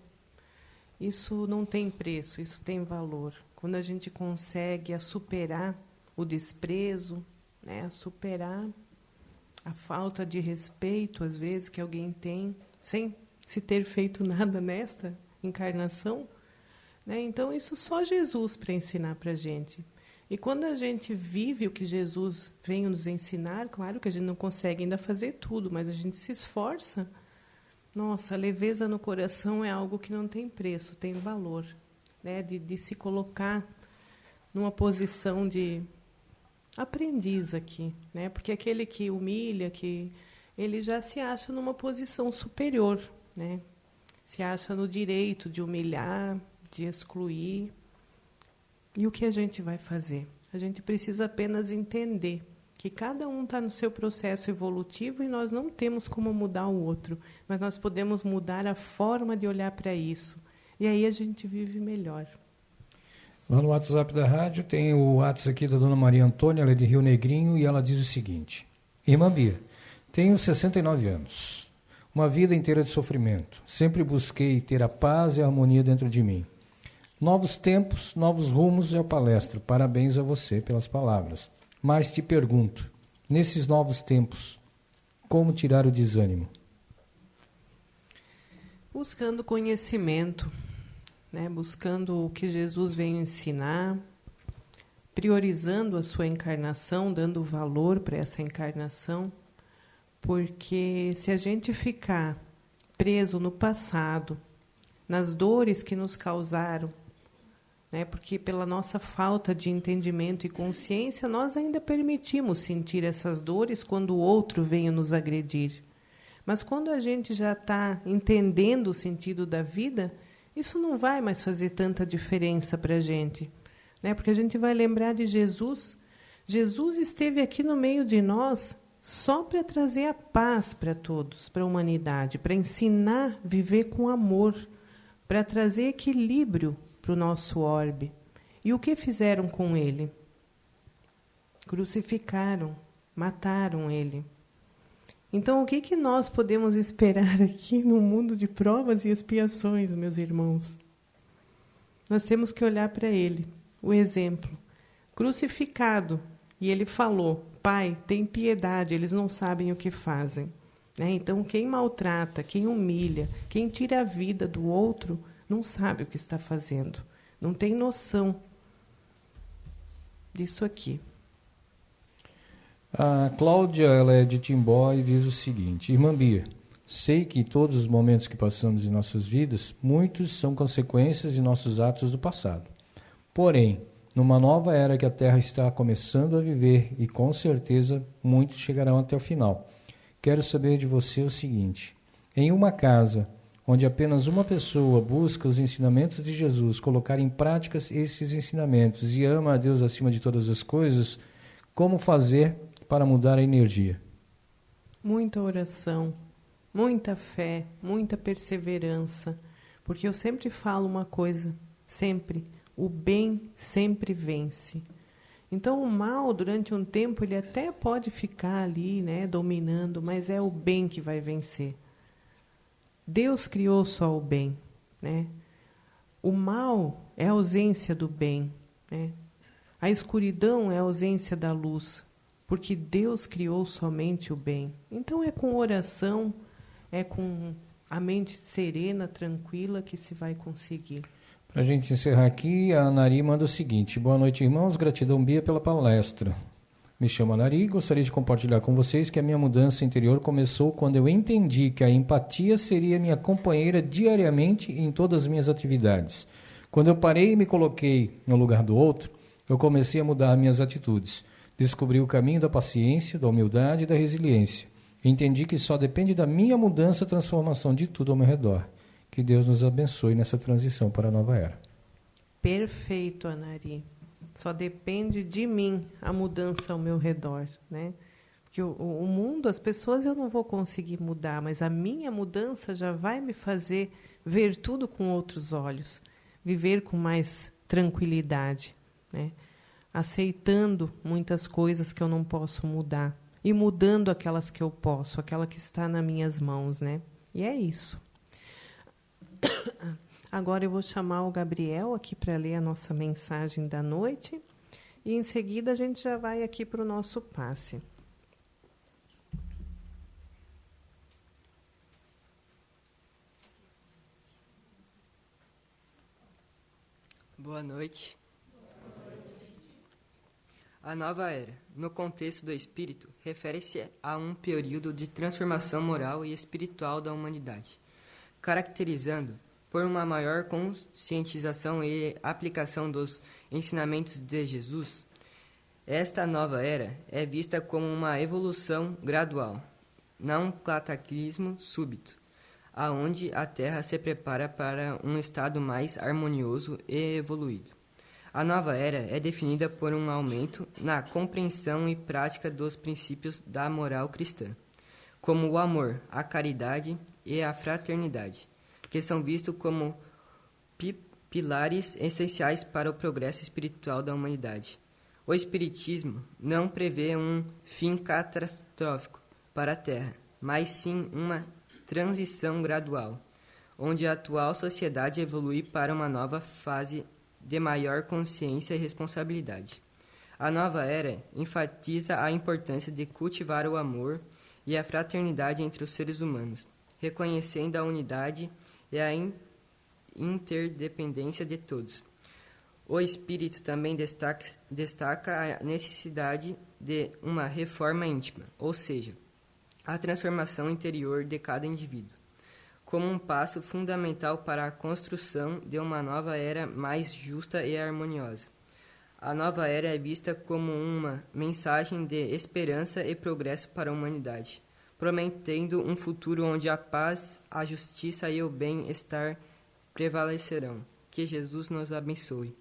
S1: isso não tem preço, isso tem valor. Quando a gente consegue superar o desprezo, né, superar a falta de respeito, às vezes, que alguém tem, sem se ter feito nada nesta encarnação, né, então isso só Jesus para ensinar para a gente. E quando a gente vive o que Jesus vem nos ensinar, claro que a gente não consegue ainda fazer tudo, mas a gente se esforça. Nossa, a leveza no coração é algo que não tem preço, tem valor, né? De se colocar numa posição de aprendiz aqui, né? Porque aquele que humilha, ele já se acha numa posição superior, né? Se acha no direito de humilhar, de excluir. E o que a gente vai fazer? A gente precisa apenas entender que cada um está no seu processo evolutivo e nós não temos como mudar o outro, mas nós podemos mudar a forma de olhar para isso. E aí a gente vive melhor.
S3: Lá no WhatsApp da rádio tem o WhatsApp aqui da Dona Maria Antônia, ela é de Rio Negrinho, e ela diz o seguinte, irmã Bia, tenho 69 anos, uma vida inteira de sofrimento, sempre busquei ter a paz e a harmonia dentro de mim. Novos tempos, novos rumos é a palestra. Parabéns a você pelas palavras. Mas te pergunto, nesses novos tempos, como tirar o desânimo?
S1: Buscando conhecimento, né? Buscando o que Jesus veio ensinar, priorizando a sua encarnação, dando valor para essa encarnação, porque se a gente ficar preso no passado, nas dores que nos causaram, né? Porque pela nossa falta de entendimento e consciência, nós ainda permitimos sentir essas dores quando o outro vem nos agredir. Mas quando a gente já está entendendo o sentido da vida, isso não vai mais fazer tanta diferença para a gente, né? Porque a gente vai lembrar de Jesus. Jesus esteve aqui no meio de nós só para trazer a paz para todos, para a humanidade, para ensinar a viver com amor, para trazer equilíbrio para o nosso orbe. E o que fizeram com ele? Crucificaram, mataram ele. Então, o que nós podemos esperar aqui no mundo de provas e expiações, meus irmãos? Nós temos que olhar para ele, o exemplo. Crucificado, e ele falou, Pai, tem piedade, eles não sabem o que fazem. Né? Então, quem maltrata, quem humilha, quem tira a vida do outro, não sabe o que está fazendo, não tem noção disso aqui.
S3: A Cláudia, ela é de Timbó e diz o seguinte, irmã Bia, sei que todos os momentos que passamos em nossas vidas, muitos são consequências de nossos atos do passado. Porém, numa nova era que a Terra está começando a viver e com certeza muitos chegarão até o final. Quero saber de você o seguinte, em uma casa onde apenas uma pessoa busca os ensinamentos de Jesus, colocar em prática esses ensinamentos e ama a Deus acima de todas as coisas, como fazer para mudar a energia?
S1: Muita oração, muita fé, muita perseverança, porque eu sempre falo uma coisa, sempre, o bem sempre vence. Então, o mal, durante um tempo, ele até pode ficar ali, né, dominando, mas é o bem que vai vencer. Deus criou só o bem, né? O mal é a ausência do bem, né? A escuridão é a ausência da luz, porque Deus criou somente o bem. Então, é com oração, é com a mente serena, tranquila, que se vai conseguir.
S3: Para a gente encerrar aqui, a Anari manda o seguinte: boa noite, irmãos, gratidão Bia pela palestra. Me chamo Anari e gostaria de compartilhar com vocês que a minha mudança interior começou quando eu entendi que a empatia seria minha companheira diariamente em todas as minhas atividades. Quando eu parei e me coloquei no lugar do outro, eu comecei a mudar minhas atitudes. Descobri o caminho da paciência, da humildade e da resiliência. Entendi que só depende da minha mudança a transformação de tudo ao meu redor. Que Deus nos abençoe nessa transição para a nova era.
S1: Perfeito, Anari. Só depende de mim a mudança ao meu redor, né? Porque o mundo, as pessoas eu não vou conseguir mudar, mas a minha mudança já vai me fazer ver tudo com outros olhos, viver com mais tranquilidade, né? Aceitando muitas coisas que eu não posso mudar e mudando aquelas que eu posso, aquela que está nas minhas mãos, né? E é isso. Agora eu vou chamar o Gabriel aqui para ler a nossa mensagem da noite e, em seguida, a gente já vai aqui para o nosso passe.
S7: Boa noite. A nova era, no contexto do espírito, refere-se a um período de transformação moral e espiritual da humanidade, caracterizando por uma maior conscientização e aplicação dos ensinamentos de Jesus. Esta nova era é vista como uma evolução gradual, não um cataclismo súbito, aonde a Terra se prepara para um estado mais harmonioso e evoluído. A nova era é definida por um aumento na compreensão e prática dos princípios da moral cristã, como o amor, a caridade e a fraternidade, que são vistos como pilares essenciais para o progresso espiritual da humanidade. O Espiritismo não prevê um fim catastrófico para a Terra, mas sim uma transição gradual, onde a atual sociedade evolui para uma nova fase de maior consciência e responsabilidade. A nova era enfatiza a importância de cultivar o amor e a fraternidade entre os seres humanos, reconhecendo a unidade e a interdependência de todos. O Espírito também destaca a necessidade de uma reforma íntima, ou seja, a transformação interior de cada indivíduo, como um passo fundamental para a construção de uma nova era mais justa e harmoniosa. A nova era é vista como uma mensagem de esperança e progresso para a humanidade, prometendo um futuro onde a paz, a justiça e o bem-estar prevalecerão. Que Jesus nos abençoe.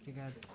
S7: Obrigado.